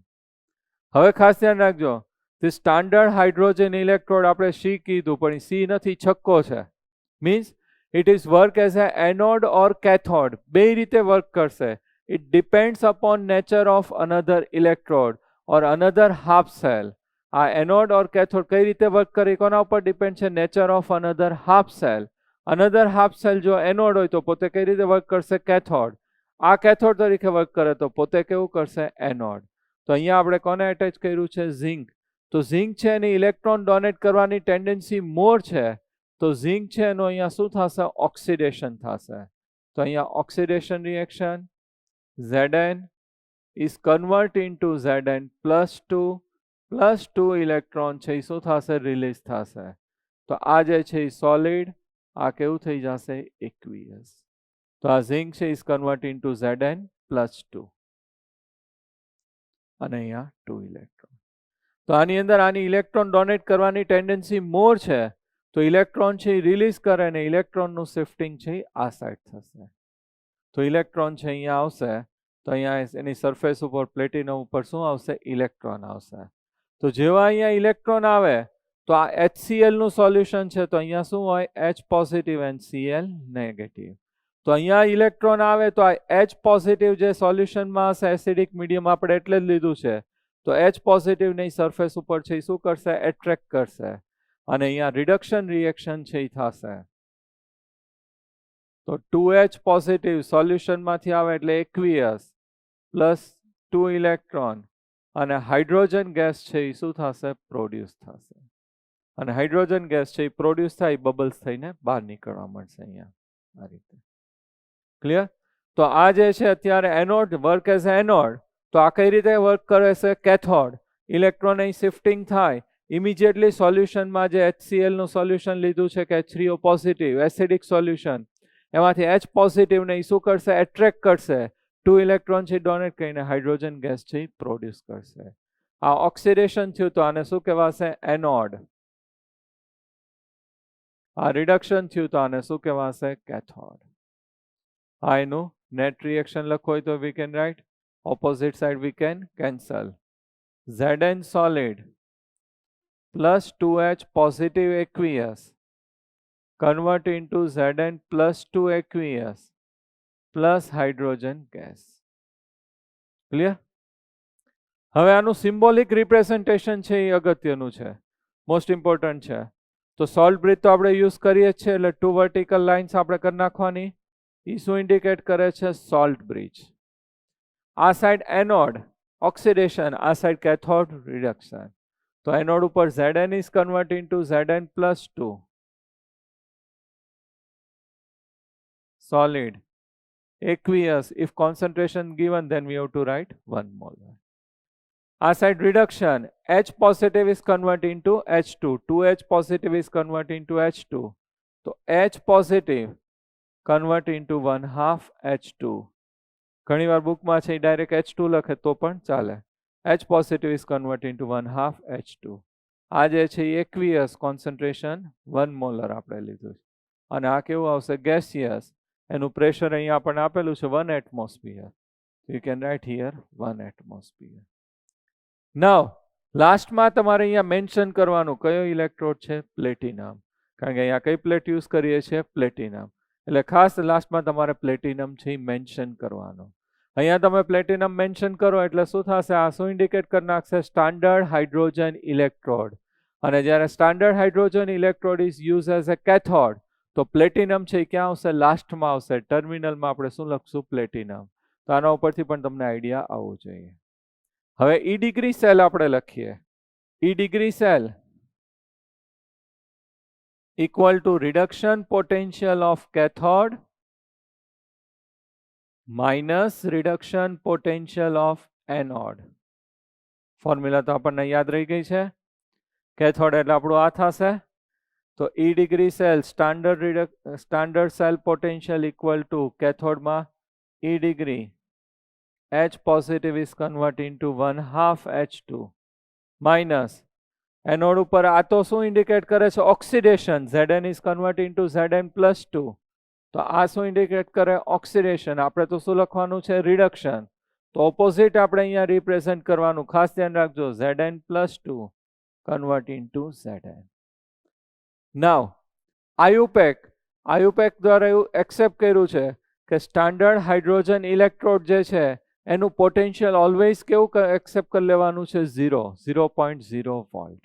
હવે ખાસ ધ્યાન રાખજો, તે સ્ટાન્ડર્ડ હાઇડ્રોજન ઇલેક્ટ્રોડ આપણે સી કીધું, પણ સી નથી, છક્કો છે. Means it is work as A anode or cathode, બે રીતે વર્ક કરશે. It depends upon nature of another electrode or another half cell. આ એનોડ ઓર કેથોડ કઈ રીતે વર્ક કરે, કોના ઉપર ડિપેન્ડ છે? Nature of another half cell. Another half cell જો એનોડ હોય તો પોતે કઈ રીતે વર્ક કરશે? કેથોડ. આ કેથોડ તરીકે વર્ક કરે તો પોતે કેવું કરશે? એનોડ. તો અહીંયા આપણે કોને એટેચ કર્યું છે? ઝિંક. તો ઝિંક છે એની ઇલેક્ટ્રોન ડોનેટ કરવાની ટેન્ડન્સી મોર છે, તો ઝિંક છે એનું અહીંયા શું થશે? ઓક્સિડેશન થશે. તો અહીંયા oxidation reaction Zn is convert into Zn plus 2 electron છે એ શું થશે? રિલીઝ થશે. તો આ જે છે એ સોલિડ, આ કેવું થઈ જશે? એક્વિયસ. તો આ ઝિંક છે is convert into Zn plus 2 અને અહીંયા 2 ઇલેક્ટ્રોન. તો આની અંદર આની ઇલેક્ટ્રોન ડોનેટ કરવાની ટેન્ડન્સી મોર છે, તો ઇલેક્ટ્રોન છે એ રિલીઝ કરે ને ઇલેક્ટ્રોનનું શિફ્ટિંગ છે આ સાઈડ થશે. તો ઇલેક્ટ્રોન છે અહીંયા આવશે, તો અહીંયા એની સરફેસ ઉપર પ્લેટિનમ ઉપર શું આવશે? ઇલેક્ટ્રોન આવશે. તો જેવા અહીંયા ઇલેક્ટ્રોન આવે તો આ HCl નું સોલ્યુશન છે, તો અહીંયા શું હોય? H positive and Cl negative. તો અહીંયા ઇલેક્ટ્રોન આવે તો આ H પોઝિટિવ જે સોલ્યુશનમાં હશે એસિડિક મીડિયમ આપણે એટલે જ લીધું છે, તો H પોઝિટિવ ની સરફેસ ઉપર છે એ શું કરશે? એટ્રેક્ટ કરશે અને અહીંયા રિડક્શન રિએક્શન છે એ થશે. તો 2H પોઝિટિવ સોલ્યુશનમાંથી આવે એટલે એક્વિયસ પ્લસ 2 ઇલેક્ટ્રોન અને હાઇડ્રોજન ગેસ છે એ શું થશે? પ્રોડ્યુસ થશે. અને હાઇડ્રોજન ગેસ છે એ પ્રોડ્યુસ થાય, બબલ્સ થઈને બહાર નીકળવા મળશે અહીંયા આ રીતે. ક્લિયર? તો આ જે છે અત્યારે એનોડ વર્ક એઝ એનોડ, તો આ કઈ રીતે વર્ક કરે છે? કેથોડ. ઇલેક્ટ્રોન અહીં શિફ્ટિંગ થાય, ઇમિડિયેટલી સોલ્યુશનમાં જે HCl નું સોલ્યુશન લીધું છે કે H3O પોઝિટિવ એસિડિક સોલ્યુશન, એમાંથી H પોઝિટિવ ને શું કરશે? એટ્રેક્ટ કરશે. 2 ઇલેક્ટ્રોન છે ડોનેટ કરીને હાઇડ્રોજન ગેસ છે પ્રોડ્યુસ કરશે. આ ઓક્સિડેશન થયું તો આને શું કહેવાશે? એનોડ. આ રિડક્શન થયું તો આને શું કહેવાશે? કેથોડ. આ એનું નેટ રિએક્શન લખવું હોય તો વી can right opposite side we can cancel. Zn solid plus 2H positive aqueous convert into Zn plus 2 aqueous plus hydrogen gas. Clear? હવે આનું સિમ્બોલિક રિપ્રેઝન્ટેશન છે એ અગત્યનું છે, મોસ્ટ ઇમ્પોર્ટન્ટ છે. તો સોલ્ટ બ્રિજ તો આપણે યુઝ કરીએ છીએ, એટલે 2 વર્ટિકલ લાઇન્સ આપણે કરી નાખવાની. એ શું ઇન્ડિકેટ કરે છે? Salt bridge. આ સાઈડ એનોડ ઓક્સિડેશન, આ સાઈડ કેથોડ રિડક્શન. તો એનોડ ઉપર Zn is convert into Zn plus 2 solid aqueous. If concentration given, then we have to write 1 molar. આ side reduction, H positive is convert into H2, 2H positive is convert into H2. તો H positive convert into 1/2 H2. ઘણી વાર બુકમાં છે direct H2 લખે તો પણ ચાલે. H positive is convert into 1/2 H2. આ જે છે એક્વિયસ કોન્સન્ટ્રેશન 1 મોલર આપણે લીધું છે. અને આ કેવું આવશે? ગેસિયસ. એનું પ્રેશર અહીંયા આપણને આપેલું છે 1 atmosphere. You can write here 1 atmosphere. નાઉ લાસ્ટમાં તમારે અહીંયા મેન્શન કરવાનું કયો ઇલેક્ટ્રોડ છે? પ્લેટિનમ. કારણ કે અહીંયા કઈ પ્લેટ યુઝ કરીએ છીએ? પ્લેટિનમ. એટલે ખાસ લાસ્ટમાં તમારે પ્લેટિનમ છે એ મેન્શન કરવાનું. અહીંયા તમે પ્લેટિનમ મેન્શન કરો એટલે શું થશે? આ શું ઇન્ડિકેટ કરી નાખશે? Standard hydrogen electrode. અને જ્યારે standard hydrogen electrode is use as a cathode, તો પ્લેટિનમ છે એ ક્યાં આવશે? લાસ્ટમાં આવશે. ટર્મિનલમાં આપણે શું લખશું? પ્લેટિનમ. તો આના ઉપરથી પણ તમને આઈડિયા આવવો જોઈએ. હવે E ડિગ્રી સેલ આપણે લખીએ. E degree cell equal to reduction potential of cathode minus reduction potential of anode. Formula તો આપણને યાદ રહી ગઈ છે. કેથોડ એટલે આપણું આ થશે. તો E degree cell standard cell potential equal to કેથોડમાં E degree H positive is converted into 1/2 H2 minus anode ઉપર આ તો શું ઇન્ડિકેટ કરે છે? Oxidation. Zn is converted into Zn plus 2. તો આ શું ઇન્ડિકેટ કરે? ઓક્સિડેશન. આપણે તો શું લખવાનું છે? રિડક્શન. તો ઓપોઝિટ આપણે અહીંયા રિપ્રેઝેન્ટ કરવાનું. ખાસ ધ્યાન રાખજો. Zn plus 2 convert into Zn. નાવ આયુપેક દ્વારા એવું એક્સેપ્ટ કર્યું છે કે સ્ટાન્ડર્ડ હાઇડ્રોજન ઇલેક્ટ્રોડ જે છે એનું પોટેન્શિયલ ઓલવેઝ કેવું એક્સેપ્ટ કરી લેવાનું છે? 0.0 વોલ્ટ.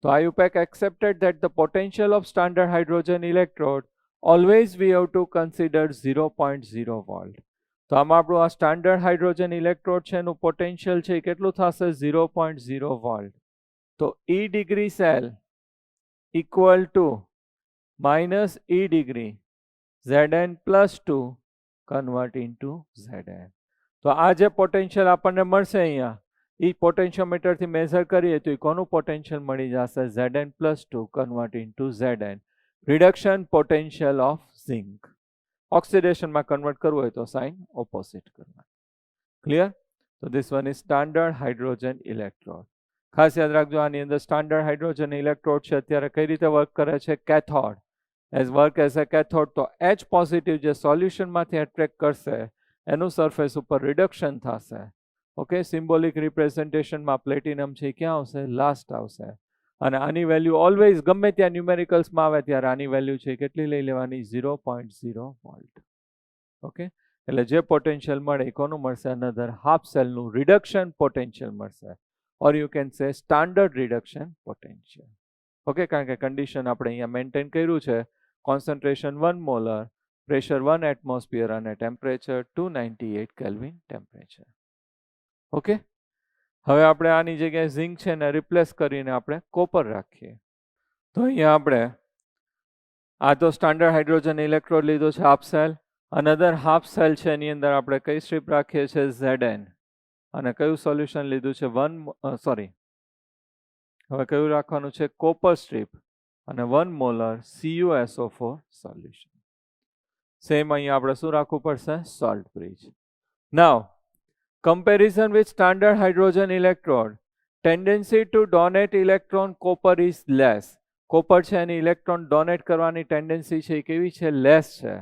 તો IUPAC accepted that the potential of standard hydrogen electrode always we have to consider 0.0 volt. તો આમાં આપણું આ સ્ટાન્ડર્ડ હાઇડ્રોજન ઇલેક્ટ્રોડ છે એનું પોટેન્શિયલ છે કેટલું થશે? 0.0 વોલ્ટ. તો E degree cell equal to minus E degree Zn plus 2 convert into Zn. તો આ જે પોટેન્શિયલ આપણને મળશે અહીંયા એ પોટેન્શિયોમીટરથી મેઝર કરીએ તો એ કોનું પોટેન્શિયલ મળી જશે? Zn plus 2 convert into Zn. Reduction potential of zinc. ઓક્સિડેશનમાં કન્વર્ટ કરવું હોય તો સાઇન ઓપોઝિટ કરવાનું. ક્લિયર? તો this one is standard hydrogen electrode. ખાસ યાદ રાખજો આની અંદર સ્ટાન્ડર્ડ હાઇડ્રોજન ઇલેક્ટ્રોડ છે અત્યારે કઈ રીતે વર્ક કરે છે? Cathode. As work as a cathode. તો H પોઝિટિવ જે સોલ્યુશનમાંથી એટ્રેક્ટ કરશે એનું સરફેસ ઉપર રિડક્શન થશે. ઓકે, સિમ્બોલિક રિપ્રેઝન્ટેશનમાં પ્લેટિનમ છે ક્યાં આવશે? લાસ્ટ આવશે. અને આની વેલ્યુ ઓલવેઝ ગમે ત્યાં ન્યુમેરિકલ્સમાં આવે ત્યારે આની વેલ્યુ છે કેટલી લઈ લેવાની? 0.0 વોલ્ટ. ઓકે, એટલે જે પોટેન્શિયલ મળે એ કોનું મળશે? અનધર હાફ સેલનું રિડક્શન પોટેન્શિયલ મળશે. Or you can say standard reduction potential. Okay, કારણ કે કન્ડિશન આપણે અહીંયા મેન્ટેન કર્યું છે. કોન્સન્ટ્રેશન 1 મોલર, પ્રેશર 1 એટમોસ્ફિયર અને ટેમ્પરેચર 298 કેલ્વિન ટેમ્પરેચર. ઓકે, હવે આપણે આની જગ્યાએ ઝિંક છે ને રિપ્લેસ કરીને આપણે કોપર રાખીએ. તો અહીંયા આપણે આ તો સ્ટાન્ડર્ડ હાઇડ્રોજન ઇલેક્ટ્રોડ લીધો છે half cell. Another half cell છે એની અંદર આપણે કઈ સ્ટ્રીપ રાખીએ છીએ? Zn. અને કયું સોલ્યુશન લીધું છે? હવે કયું રાખવાનું છે? કોપર સ્ટ્રીપ અને 1 મોલર CuSO4 સોલ્યુશન. સેમ અહીંયા આપણે શું રાખવું પડશે? Salt bridge. Now comparison with standard hydrogen electrode, tendency to donate electron copper is less. Copper છે એની ઇલેક્ટ્રોન ડોનેટ કરવાની ટેન્ડન્સી છે એ કેવી છે? લેસ છે.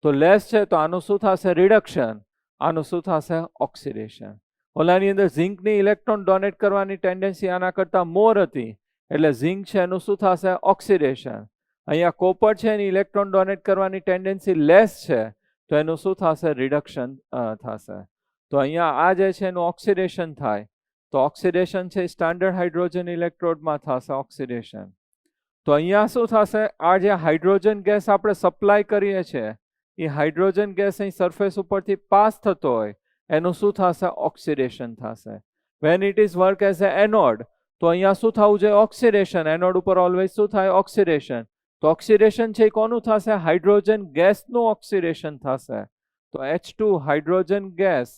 તો લેસ છે તો આનું શું થશે? રિડક્શન. આનું શું થશે? ઓક્સિડેશન. ઓલાની અંદર ઝિંકની ઇલેક્ટ્રોન ડોનેટ કરવાની ટેન્ડન્સી આના કરતાં મોર હતી એટલે ઝિંક છે એનું શું થશે? ઓક્સિડેશન. અહીંયા કોપર છે એની ઇલેક્ટ્રોન ડોનેટ કરવાની ટેન્ડન્સી લેસ છે તો એનું શું થશે? રિડક્શન થશે. તો અહીંયા આ જે છે એનું ઓક્સિડેશન થાય. તો ઓક્સિડેશન છે સ્ટાન્ડર્ડ હાઇડ્રોજન ઇલેક્ટ્રોડમાં થશે ઓક્સિડેશન. તો અહીંયા શું થશે? આ જે હાઇડ્રોજન ગેસ આપણે સપ્લાય કરીએ છીએ એ હાઇડ્રોજન ગેસ અહીં સરફેસ ઉપરથી પાસ થતો હોય એનું શું થશે? ઓક્સિડેશન થશે. When it is work as A anode તો અહીંયા શું થવું જોઈએ? ઓક્સિડેશન. એનોડ ઉપર ઓલવેઝ શું થાય? ઓક્સિડેશન. તો ઓક્સિડેશન છે કોનું થશે? હાઇડ્રોજન ગેસનું ઓક્સિડેશન થશે. તો H2 hydrogen gas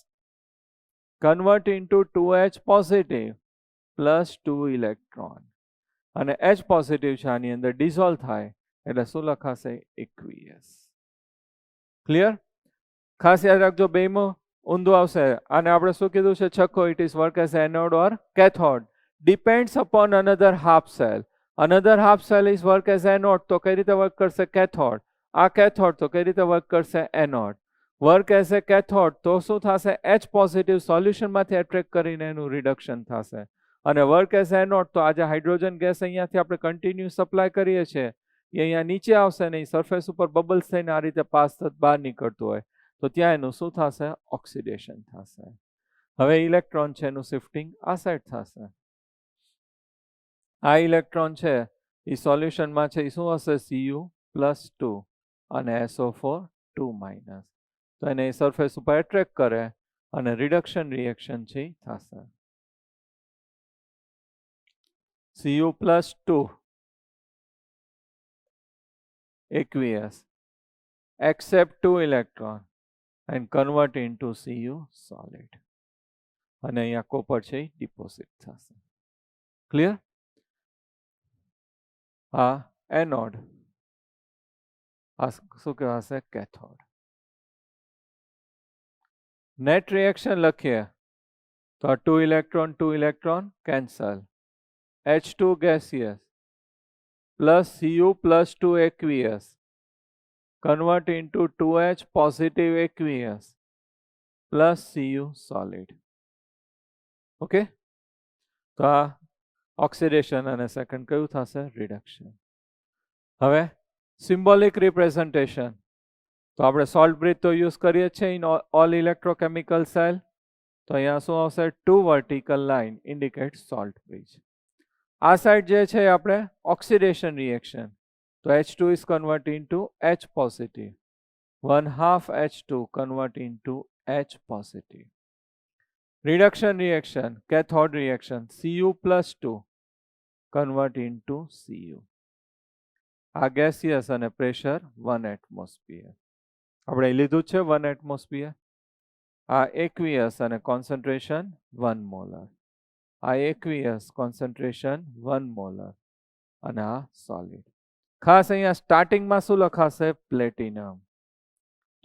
convert into 2H positive plus 2 electron. અને H પોઝિટિવ છે આની અંદર ડિઝોલ્વ થાય એટલે શું લખાશે? aqueous. ક્લિયર? ખાસ યાદ રાખજો બેમાં ઊંધું આવશે. આને આપણે શું કીધું છે? છક્કો. It is work as anode or cathode. Depends upon another half cell. Another half cell is work as anode તો કઈ રીતે વર્ક કરશે? કેથોડ. આ કેથોડ તો કઈ રીતે વર્ક કરશે? એનોડ. વર્ક એઝ એ કેથોડ તો શું થશે? H પોઝિટિવ સોલ્યુશનમાંથી એટ્રેક્ટ કરીને એનું રિડક્શન થશે. અને વર્ક એઝ એનોડ તો આજે હાઇડ્રોજન ગેસ અહીંયાથી આપણે કન્ટિન્યુ સપ્લાય કરીએ છીએ એ અહીંયા નીચે આવશે ને સરફેસ ઉપર બબલ્સ થઈને આ રીતે પાસ બહાર નીકળતું હોય તો ત્યાં એનું શું થશે? ઓક્સિડેશન થશે. હવે ઇલેક્ટ્રોન છે એનું શિફ્ટિંગ આ સાઈડ થશે. આ ઇલેક્ટ્રોન છે એ સોલ્યુશનમાં છે એ શું હશે? Cu+2 અને SO4 2-. તો એને સરફેસ ઉપર એટ્રેક્ટ કરે અને રિડક્શન રિએક્શન છે થશે. Cu+2 aqueous accept 2 electron and convert into Cu solid. અને અહીંયા કોપર છે ડિપોઝિટ થશે. ક્લિયર? આ એનોડ, આ શું કહેવાશે? કેથોડ. નેટ રિએક્શન લખીએ તો 2 electron cancel. H2 gaseous plus Cu plus 2 aqueous convert into 2H positive aqueous plus Cu solid. Okay, તો આ ઓક્સિડેશન અને સેકન્ડ કયું થશે? રિડક્શન. હવે સિમ્બોલિક રિપ્રેઝન્ટેશન તો આપણે સોલ્ટ બ્રિજ તો યુઝ કરીએ છીએ ઇન ઓલ ઇલેક્ટ્રોકેમિકલ સેલ. તો અહીંયા શું આવશે? 2 vertical line indicate salt bridge. આ સાઈડ જે છે આપણે ઓક્સિડેશન રિએક્શન, તો H2 is converted into H positive, 1/2 H2 convert into H positive. Reduction reaction, cathode reaction, Cu plus 2 convert into Cu. આ gaseous અને pressure 1 atmosphere. આપણે લીધું છે 1 atmosphere. આ aqueous અને concentration 1 molar. આ aqueous concentration 1 molar અને આ solid. ખાસ અહીંયા સ્ટાર્ટિંગમાં શું લખાશે? પ્લેટિનમ.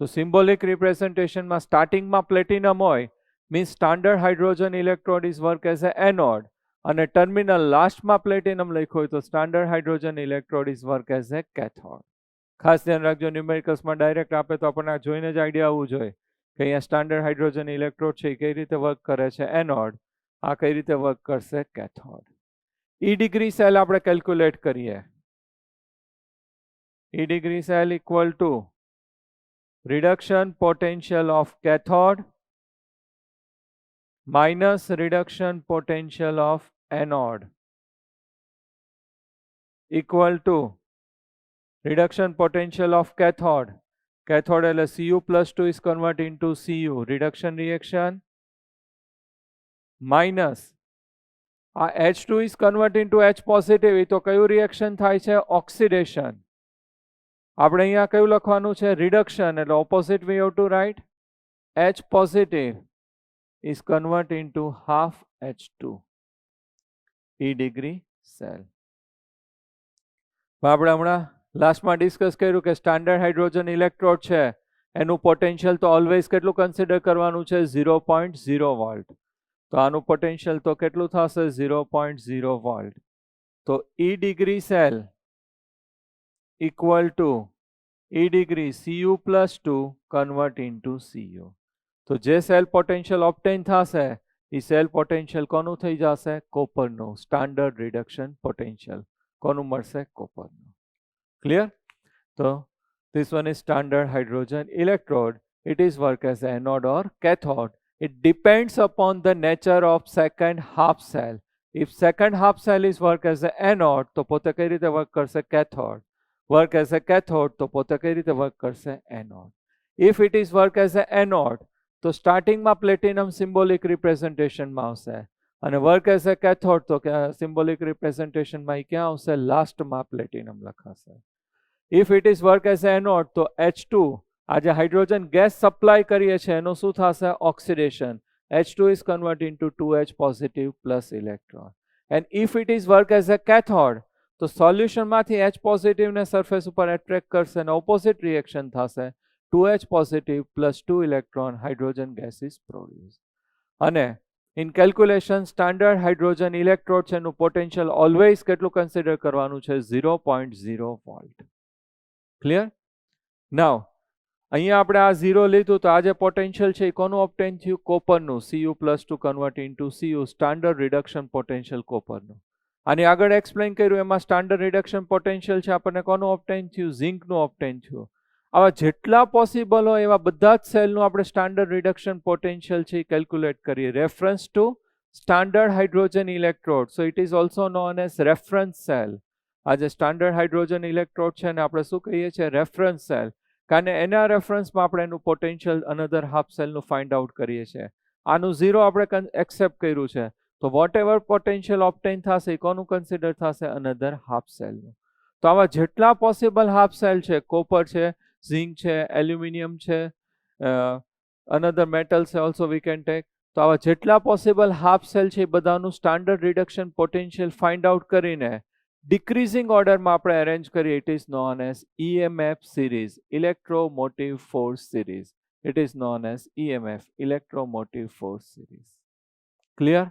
તો સિમ્બોલિક રિપ્રેઝન્ટેશનમાં સ્ટાર્ટિંગમાં પ્લેટિનમ હોય means standard hydrogen electrode is work as A anode, અને ટર્મિનલ લાસ્ટમાં પ્લેટિનમ લખ્યું હોય તો standard hydrogen electrode is work as A cathode. ખાસ ધ્યાન રાખજો, ન્યુમેરિકલ્સમાં ડાયરેક્ટ આપે તો આપણને જોઈને જ આઈડિયા આવવું જોઈએ કે અહીંયા સ્ટાન્ડર્ડ હાઇડ્રોજન ઇલેક્ટ્રોડ છે એ કઈ રીતે વર્ક કરે છે? એનોડ. આ કઈ રીતે વર્ક કરશે? કેથોડ. E ડિગ્રી સેલ આપણે કેલ્ક્યુલેટ કરીએ. E degree cell equal to reduction potential of cathode minus reduction potential of anode equal to reduction potential of cathode. Cathode એટલે Cu plus 2 is converted into Cu. Reduction reaction minus H2 is converted into H positive. તો કયું reaction થાય છે? Oxidation. આપણે અહીંયા કયું લખવાનું છે? રિડક્શન. એટલે opposite we have to write. H positive is converted into half H2. E degree cell. આપણે હમણાં લાસ્ટમાં ડિસ્કસ કર્યું કે સ્ટાન્ડર્ડ હાઇડ્રોજન ઇલેક્ટ્રોડ છે એનું પોટેન્શિયલ તો ઓલવેઝ કેટલું કન્સિડર કરવાનું છે? 0.0 વોલ્ટ. તો આનું પોટેન્શિયલ તો કેટલું થશે? 0.0 વોલ્ટ. તો E degree cell equal to E degree Cu plus 2 convert into Cu. તો જે સેલ પોટેન્શિયલ ઓબ્ટેન થશે એ સેલ પોટેન્શિયલ કોનું થઈ જશે? કોપરનું. સ્ટાન્ડર્ડ રિડક્શન પોટેન્શિયલ કોનું મળશે? કોપરનું. ક્લિયર? તો this one is standard hydrogen electrode. It is work as anode or cathode. It depends upon the nature of second half cell. If second half cell is work as an anode, તો પોતે કઈ રીતે work કરશે? Cathode. Work as a cathode, તો પોતે કઈ રીતે work કરશે? Anode. If it is work as a anode, તો સ્ટાર્ટિંગમાં પ્લેટિનમ સિમ્બોલિક રિપ્રેઝન્ટેશનમાં આવશે, અને વર્ક એઝ એ કેથોડ તો સિમ્બોલિક રિપ્રેઝન્ટેશનમાં ક્યાં આવશે? લાસ્ટમાં પ્લેટિનમ લખાશે. If it is work as a anode, તો H2 આ જે હાઇડ્રોજન ગેસ સપ્લાય કરીએ છીએ એનું શું થશે? Oxidation. H2 is converted into 2H positive plus electron. And if it is work as a cathode, તો સોલ્યુશનમાંથી H પોઝિટિવ ને સરફેસ ઉપર એટ્રેક્ટ કરશે અને ઓપોઝિટ રિએક્શન થશે. 2H positive plus 2 electron hydrogen gas is produced. અને in calculation standard hydrogen electrode છે એનું potential always કેટલું કન્સિડર કરવાનું છે? 0.0 વોલ્ટ. ક્લિયર? નાઉ અહીંયા આપણે આ 0 લીધું તો આ જે પોટેન્શિયલ છે એ કોનું ઓબ્ટેન થયું? કોપરનું. Cu plus 2 convert into Cu. Standard reduction potential કોપરનું. આની આગળ એક્સપ્લેન કર્યું એમાં સ્ટાન્ડર્ડ રિડક્શન પોટેન્શિયલ છે આપણને કોનું ઓબ્ટેન થયું? ઝિંકનું ઓબ્ટેન થયું. આવા જેટલા પોસિબલ હોય એવા બધા જ સેલનું આપણે સ્ટાન્ડર્ડ રિડક્શન પોટેન્શિયલ છે એ કેલ્ક્યુલેટ કરીએ. Reference to standard hydrogen electrode. So it is also known as reference cell. આ જે સ્ટાન્ડર્ડ હાઇડ્રોજન ઇલેક્ટ્રોડ છે ને આપણે શું કહીએ છીએ? Reference cell. કારણ એના રેફરન્સમાં આપણે એનું પોટેન્શિયલ અનધર હાફ સેલનું ફાઇન્ડ આઉટ કરીએ છીએ. આનું 0 આપણે એક્સેપ્ટ કર્યું છે તો વોટ એવર પોટેન્શિયલ ઓબ્ટેન થશે એ કોનું કન્સિડર થશે? અનધર હાફ સેલનું. તો આવા જેટલા પોસિબલ હાફ સેલ છે, કોપર છે, ઝિંક છે, એલ્યુમિનિયમ છે, another metals also we can take. તો આવા જેટલા પોસિબલ હાફ સેલ છે એ બધાનું standard reduction potential find out કરીને ડિક્રીઝિંગ ઓર્ડરમાં આપણે અરેન્જ કરીએ. It is known as EMF series, electromotive force series. It is known as EMF, electromotive force series. Clear?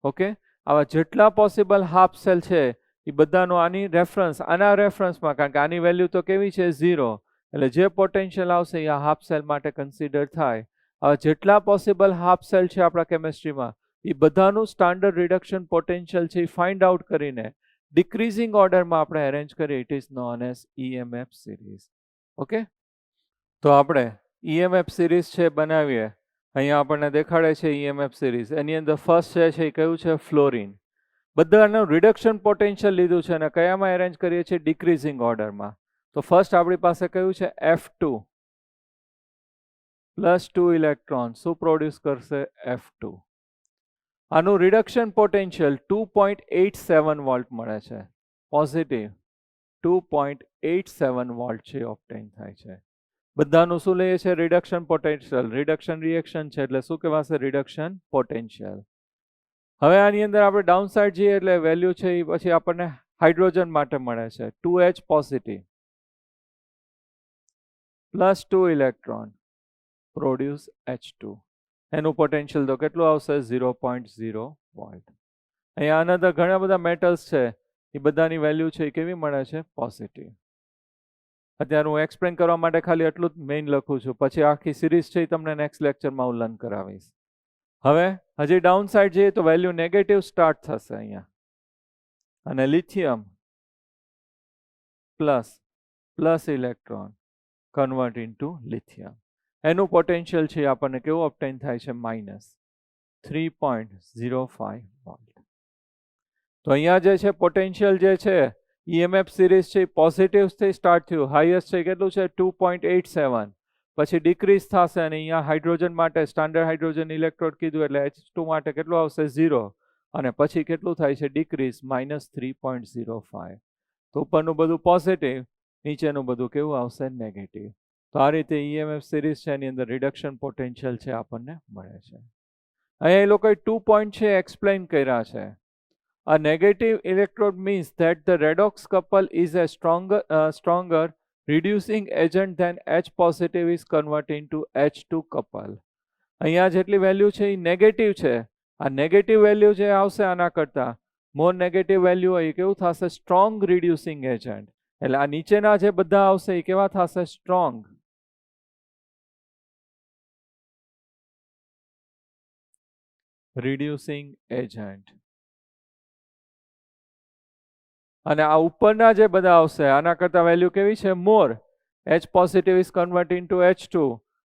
Okay. આવા જેટલા પોસિબલ હાફ સેલ છે એ બધાનો આની રેફરન્સ, આના રેફરન્સમાં, કારણ કે આની વેલ્યુ તો કેવી છે 0, એટલે જે પોટેન્શિયલ આવશે એ આ હાફ સેલ માટે કન્સિડર થાય. હવે જેટલા પોસિબલ હાફ સેલ છે આપણા કેમેસ્ટ્રીમાં એ બધાનું સ્ટાન્ડર્ડ રિડક્શન પોટેન્શિયલ છે એ ફાઇન્ડ આઉટ કરીને ડિક્રીઝિંગ ઓર્ડરમાં આપણે અરેન્જ કરીએ. It is known as EMF series. Okay. તો આપણે EMF સિરીઝ છે બનાવીએ. અહીંયા આપણને દેખાડે છે EMF સિરીઝ. એની અંદર ફર્સ્ટ છે એ કયું છે? ફ્લોરિન. બધાનું રિડક્શન પોટેન્શિયલ લીધું છે અને કયામાં અરેન્જ કરીએ છીએ? ડિક્રીઝિંગ ઓર્ડરમાં. તો ફર્સ્ટ આપણી પાસે કયું છે? F2 plus 2 electron. શું પ્રોડ્યુસ કરશે? F2. આનું રિડક્શન પોટેન્શિયલ 2.87 વોલ્ટ મળે છે. પોઝિટિવ 2.87 વોલ્ટ છે ઓબ્ટેન થાય છે. બધાનું શું લઈએ છે? Reduction potential. રિડક્શન રિએક્શન છે એટલે શું કહેવાશે? Reduction potential. હવે આની અંદર આપણે ડાઉન સાઈડ જઈએ એટલે વેલ્યુ છે એ પછી આપણને હાઇડ્રોજન માટે મળે છે 2H positive plus 2 electron produce H2. એનું પોટેન્શિયલ તો કેટલું આવશે? 0.0 વોલ્ટ. અહીંયા આના ઘણા બધા મેટલ્સ છે એ બધાની વેલ્યુ છે એ કેવી મળે છે? પોઝિટિવ. અત્યારે હું એક્સપ્લેન કરવા માટે ખાલી એટલું જ મેઇન લખું છું, પછી આખી સિરીઝ છે એ તમને નેક્સ્ટ લેક્ચરમાં હું લર્ન કરાવીશ. હવે હજી ડાઉન સાઈડ જઈએ તો વેલ્યુ નેગેટિવ સ્ટાર્ટ થશે અહીંયા, અને lithium plus electron convert into lithium. એનું પોટેન્શિયલ છે આપણને કેવું ઓબ્ટેન થાય છે? -3.05 વોલ્ટ. તો અહીંયા જે છે પોટેન્શિયલ જે છે EMF સિરીઝ છે પોઝિટિવથી સ્ટાર્ટ થયું. હાઈએસ્ટ છે કેટલું છે? 2.87. પછી ડિક્રીઝ થશે અને અહીંયા હાઇડ્રોજન માટે સ્ટાન્ડર્ડ હાઇડ્રોજન ઇલેક્ટ્રોડ કીધું એટલે H2 માટે કેટલું આવશે? 0. અને પછી કેટલું થાય છે? ડિક્રીઝ -3.05. તો ઉપરનું બધું પોઝિટિવ, નીચેનું બધું કેવું આવશે? નેગેટિવ. તો આ રીતે EMF સિરીઝ છે એની અંદર રિડક્શન પોટેન્શિયલ છે આપણને મળે છે. અહીંયા એ લોકોએ 2 પોઈન્ટ છે એક્સપ્લેન કર્યા છે. A negative electrode means that the redox couple is a stronger reducing agent than H positive is converting to H2 couple. અહીંયા જેટલી વેલ્યુ છે એ નેગેટિવ છે. આ નેગેટિવ વેલ્યુ જે આવશે આના કરતા મોર નેગેટિવ વેલ્યુ હોય એ કેવું થશે? Strong reducing agent. એટલે આ નીચેના જે બધા આવશે એ કેવા થશે? Strong reducing agent. અને આ ઉપરના જે બધા આવશે આના કરતા વેલ્યુ કેવી છે? More. H positive is converting to H2.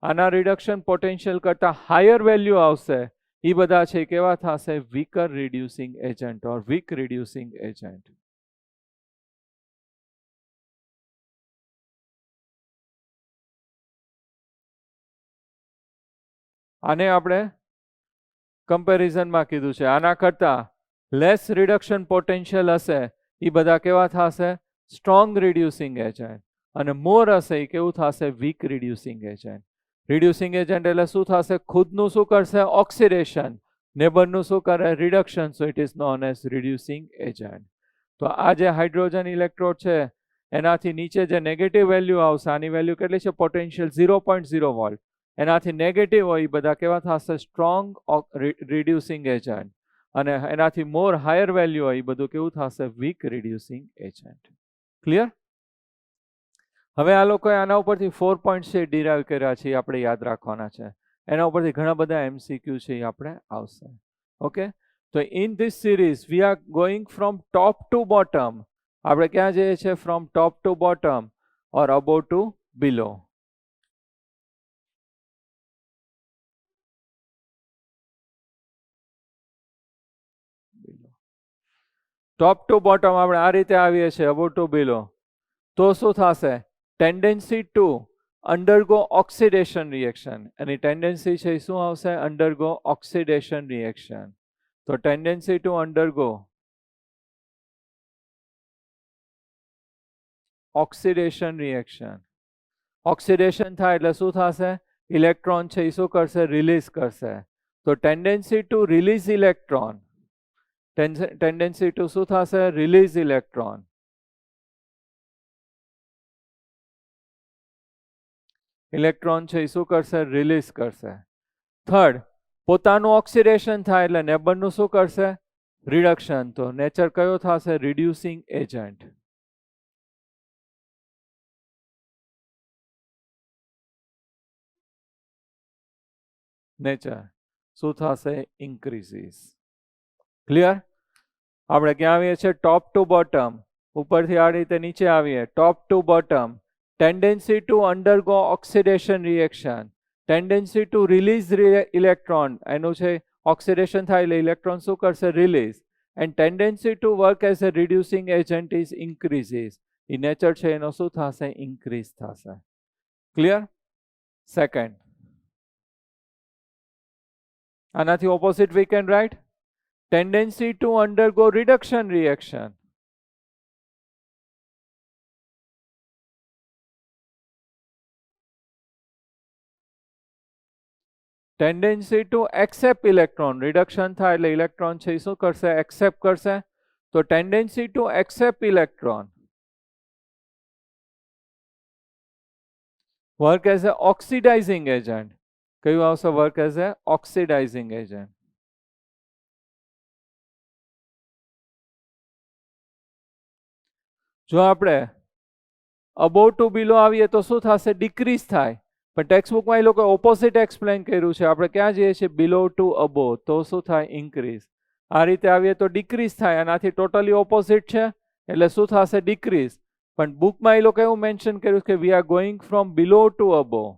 આના રિડક્શન પોટેન્શિયલ કરતા હાયર વેલ્યુ આવશે એ બધા છે કેવા થશે? Weaker reducing agent or weak reducing agent. આને આપણે કમ્પેરિઝનમાં કીધું છે. આના કરતા લેસ રિડક્શન પોટેન્શિયલ હશે એ બધા કેવા થશે? Strong reducing agent. અને મોર હશે એ કેવું થશે? Weak reducing agent. Reducing agent એટલે શું થશે? ખુદનું શું કરશે? ઓક્સિડેશન. નેબરનું શું કરે? Reduction. So it is known as reducing agent. તો આ જે હાઇડ્રોજન ઇલેક્ટ્રોડ છે એનાથી નીચે જે નેગેટિવ વેલ્યુ આવશે, આની વેલ્યુ કેટલી છે? Potential 0.0 volt. એનાથી નેગેટિવ હોય એ બધા કેવા થશે? Strong reducing agent. અને એનાથી મોર હાયર વેલ્યુ હોય એ બધું કેવું થશે? Weak reducing agent. ક્લિયર? હવે આ લોકોએ આના ઉપરથી 4 પોઈન્ટ છે ડિરાઈવ કર્યા છે, આપણે યાદ રાખવાના છે. એના ઉપરથી ઘણા બધા MCQ છે એ આપણે આવશે. ઓકે. તો in this series we are going from top to bottom. આપણે ક્યાં જઈએ છીએ? From top to bottom or above to below. Top to bottom આપણે આ રીતે આવીએ છીએ, અબોવ ટુ બિલો. તો શું થશે? Tendency to undergo oxidation reaction. એની ટેન્ડન્સી છે એ શું આવશે? Undergo oxidation reaction. તો tendency to undergo oxidation reaction. Oxidation થાય એટલે શું થશે? ઇલેક્ટ્રોન છે એ શું કરશે? રિલીઝ કરશે. તો tendency to release electron, tendency to શું થશે? Release electron. ઇલેક્ટ્રોન છે એ શું કરશે? રિલીઝ કરશે. થર્ડ, પોતાનું ઓક્સિડેશન થાય એટલે નેબરનું શું કરશે? રિડક્શન. તો નેચર કયો થશે? Reducing agent. નેચર શું થશે? ઇન્ક્રીઝીસ. ક્લિયર? આપણે ક્યાં આવીએ છીએ? Top to bottom. ઉપરથી આ રીતે નીચે આવીએ. Top to bottom. Tendency to undergo oxidation reaction, tendency to release electron, એનું છે ઓક્સિડેશન થાય એટલે ઇલેક્ટ્રોન શું કરશે? Release. And tendency to work as a reducing agent is increases. એ નેચર છે એનો શું થશે? ઇન્ક્રીઝ થશે. ક્લિયર? સેકન્ડ, આનાથી opposite we can write tendency to undergo reduction reaction. Tendency to accept electron. Reduction થાય એટલે ઇલેક્ટ્રોન છે એ શું કરશે? એક્સેપ્ટ કરશે. તો tendency to accept electron. Work as a oxidizing agent. કયું આવશે? work as a oxidizing agent. જો આપણે અબોવ ટુ બિલો આવીએ તો શું થશે? ડિક્રીઝ થાય. પણ ટેક્સ્ટબુકમાં એ લોકો ઓપોઝિટ એક્સપ્લેન કર્યું છે. આપણે ક્યાં જઈએ છીએ? બિલો ટુ અબોવ. તો શું થાય? ઇન્ક્રીઝ. આ રીતે આવીએ તો ડિક્રીઝ થાય. આનાથી ટોટલી ઓપોઝિટ છે એટલે શું થશે? ડિક્રીઝ. પણ બુકમાં એ લોકો એવું મેન્શન કર્યું કે we are going from below to above.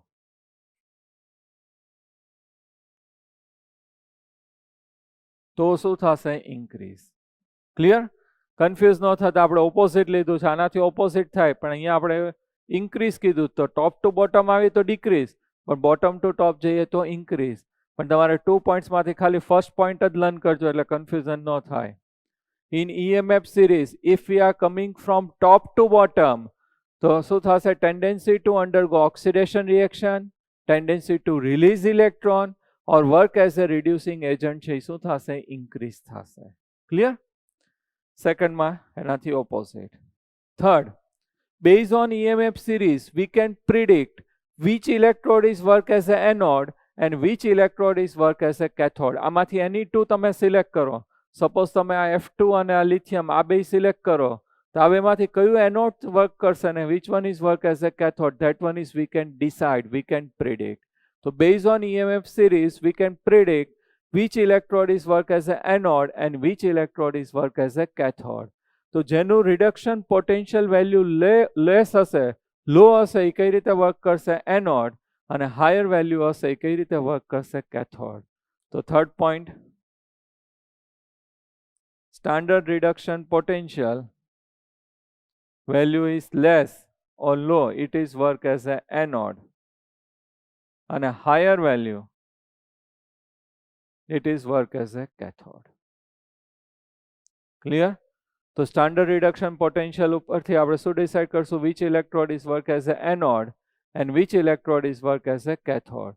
તો શું થશે? ઇન્ક્રીઝ. ક્લિયર? કન્ફ્યુઝ ન થતા, આપણે ઓપોઝિટ લીધું છે. આનાથી ઓપોઝિટ થાય પણ અહીંયા આપણે ઇન્ક્રીઝ કીધું. તો ટોપ ટુ બોટમ આવી તો ડિક્રીઝ, પણ બોટમ ટુ ટોપ જઈએ તો ઇન્ક્રીઝ. પણ તમારે 2 પોઈન્ટ્સમાંથી ખાલી ફર્સ્ટ પોઈન્ટ જ લર્ન કરજો એટલે કન્ફ્યુઝન ન થાય. In EMF series, if we are coming from top to bottom, તો શું થશે? Tendency to undergo oxidation reaction, tendency to release electron or work as a reducing agent છે શું થશે? ઇન્ક્રીઝ થશે. ક્લિયર? સેકન્ડમાં એનાથી opposite. Third, based on EMF series we can predict which electrode is work as a anode and which electrode is work as a cathode. આમાંથી any two તમે select કરો. Suppose તમે આ F2 અને આ લિથિયમ આ બે સિલેક્ટ કરો તો આ બેમાંથી કયું એનોડ વર્ક કરશે અને which one is work as a cathode, that one is we can decide, we can predict. So based on EMF series we can predict which electrode is work as an anode and which electrode is work as a cathode. તો જેનું reduction potential value less હશે, લો હશે, એ કઈ રીતે work કરશે? Anode. અને higher value હશે એ કઈ રીતે વર્ક કરશે? કેથોડ. તો third point, standard reduction potential value is less or low, it is work as an anode. And a higher value, it is work as a cathode. Clear? તો standard reduction potential ઉપરથી આપણે શું decide કરશું? Which electrode is work as a anode and which electrode is work as a cathode.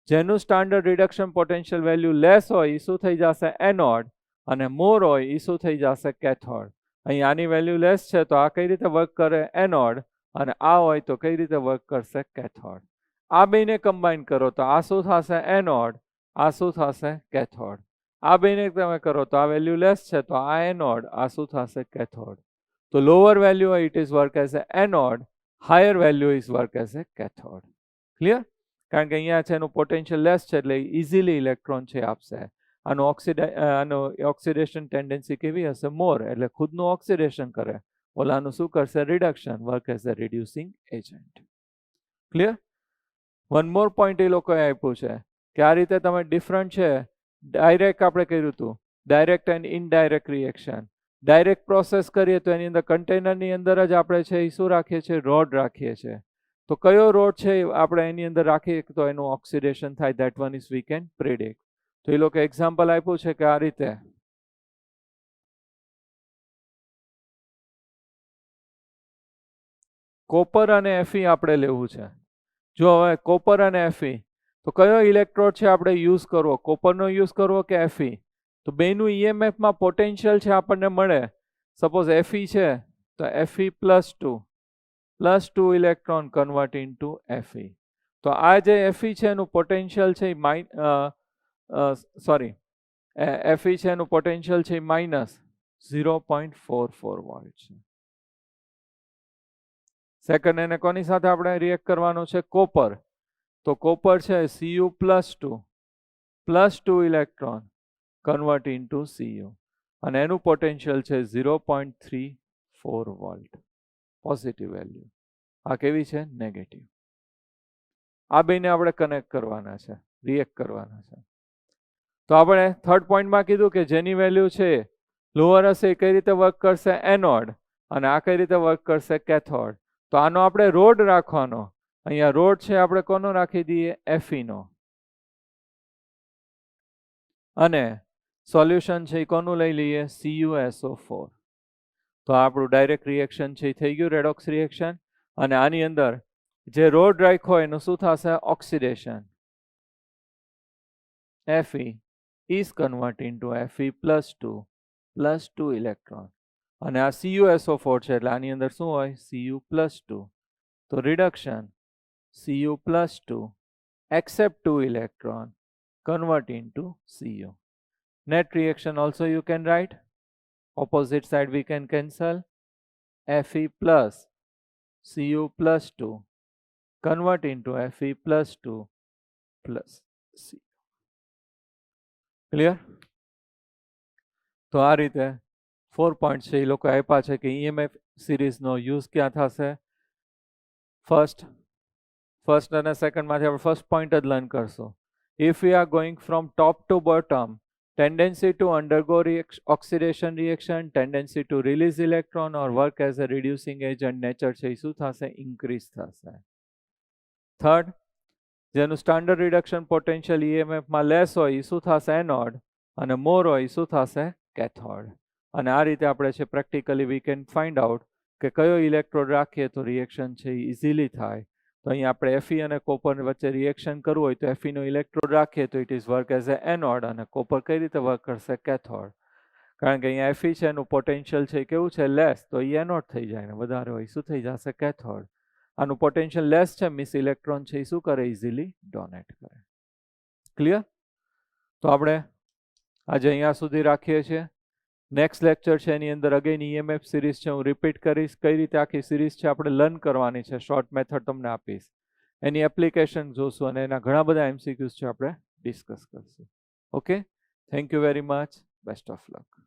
જેનું standard reduction potential value less હોય એ શું થઈ જશે? એનોડ. અને મોર હોય એ શું થઈ જશે? કેથોડ. અહીં આની વેલ્યુ લેસ છે તો આ કઈ રીતે વર્ક કરે? એનોડ. અને આ હોય તો કઈ રીતે વર્ક કરશે? કેથોડ. આ બેને કમ્બાઈન કરો તો આ શું થશે? એનોડ. આ શું થશે? કેથોડ. આ બેને તમે કરો તો આ વેલ્યુ લેસ છે તો આ એનોડ, આ શું થશે? કેથોડ. તો લોઅર વેલ્યુ હોય it is work as A anode, higher value is work as A cathode. Clear? કારણ કે અહીંયા છે એનું પોટેન્શિયલ લેસ છે એટલે ઇઝીલી ઇલેક્ટ્રોન છે આપશે. આનું ઓક્સિડેશન ટેન્ડન્સી કેવી હશે? મોર, એટલે ખુદનું ઓક્સિડેશન કરે. ઓલાનું શું કરશે? Reduction, work as a reducing agent. Clear? One more point એ લોકોએ આપ્યું છે કે આ રીતે તમે ડિફરન્ટ છે ડાયરેક્ટ આપણે કર્યું હતું, direct and indirect reaction. Direct process કરીએ તો એની અંદર કન્ટેનરની અંદર જ આપણે છે એ શું રાખીએ છીએ? રોડ રાખીએ છીએ. તો કયો રોડ છે આપણે એની અંદર રાખીએ તો એનું ઓક્સિડેશન થાય? That one is we can predict. તો એ લોકો એક્ઝામ્પલ આપ્યું છે કે આ રીતે કોપર અને Fe આપણે લેવું છે. જો હવે કોપર અને Fe તો કયો ઇલેક્ટ્રોડ છે આપણે યુઝ કરવો, કોપરનો યુઝ કરવો કે Fe? તો બેનું ઈએમએફમાં પોટેન્શિયલ છે આપણને મળે, સપોઝ Fe છે તો Fe +2 electron convert into Fe. તો આ જે Fe છે એનું પોટેન્શિયલ છે Fe છે એનું પોટેન્શિયલ છે -0.44 વોલ્ટ છે. સેકન્ડ એને કોની સાથે આપણે રિએક્ટ કરવાનું છે, કોપર. તો કોપર છે Cu+2 electron convert into Cu અને એનું પોટેન્શિયલ છે 0.34 વોલ્ટ, પોઝિટિવ વેલ્યુ. આ કેવી છે, નેગેટિવ. આ બેને આપણે કનેક્ટ કરવાના છે, રિએક્ટ કરવાના છે. તો આપણે થર્ડ પોઈન્ટમાં કીધું કે જેની વેલ્યુ છે લોઅર હશે એ કઈ રીતે વર્ક કરશે, એનોડ, અને આ કઈ રીતે વર્ક કરશે, કેથોડ. તો આનો આપણે રોડ રાખવાનો, અહીંયા રોડ છે આપણે કોનો રાખી દઈએ, Fe નો. અને સોલ્યુશન છે એ કોનું લઈ લઈએ, CuSO4. તો આપણું ડાયરેક્ટ રિએક્શન છે એ થઈ ગયું, રેડોક્સ રિએક્શન. અને આની અંદર જે રોડ રાખ્યો એનું શું થશે, oxidation. Fe is convert into Fe+2 electron. અને આ CuSO4 છે એટલે આની અંદર શું હોય, Cu+2. તો reduction Cu+2 accept 2 electron convert into Cu. Net reaction also you can write, opposite side we can cancel, Fe plus Cu+2 convert into Fe+2 plus Cu. Clear? તો આ રીતે 4 પોઈન્ટ છે એ લોકો આપ્યા છે કે ઈએમએફ સિરીઝનો યુઝ ક્યાં થશે. ફર્સ્ટ અને સેકન્ડમાંથી આપણે ફર્સ્ટ પોઈન્ટ જ લર્ન કરશું. If V are going from top to bottom, tendency to undergo oxidation reaction, tendency to release electron or work as a reducing agent, nature છે એ શું થશે, ઇન્ક્રીઝ થશે. થર્ડ, જેનું સ્ટાન્ડર્ડ રિડક્શન પોટેન્શિયલ ઈએમએફમાં લેસ હોય એ શું થશે, એનોડ, અને મોર હોય એ શું થશે, કેથોડ. અને આ રીતે આપણે છે practically we can find out કે કયો ઇલેક્ટ્રોડ રાખીએ તો રિએક્શન છે એ ઇઝીલી થાય. તો અહીં આપણે Fe અને કોપર વચ્ચે રિએક્શન કરવું હોય તો Fe નો ઇલેક્ટ્રોડ રાખીએ તો it is work as A anode, અને કોપર કઈ રીતે વર્ક કરશે, કેથોડ. કારણ કે અહીંયા Fe છે એનું પોટેન્શિયલ છે કેવું છે, લેસ, તો એ એનોડ થઈ જાય, ને વધારે હોય શું થઈ જશે, કેથોડ. આનું પોટેન્શિયલ લેસ છે, મિસ ઇલેક્ટ્રોન છે એ શું કરે, ઇઝીલી ડોનેટ કરે. ક્લિયર? તો આપણે આજે અહીંયા સુધી રાખીએ છીએ. નેક્સ્ટ લેક્ચર છે એની અંદર અગેન ઈએમએફ સિરીઝ છે, હું રિપીટ કરીશ કઈ રીતે આખી સિરીઝ છે આપણે લર્ન કરવાની છે, શોર્ટ મેથડ તમને આપીશ, એની એપ્લિકેશન જોશું અને એના ઘણા બધા MCQs છે આપણે ડિસ્કસ કરશું. Okay, thank you very much, best of luck.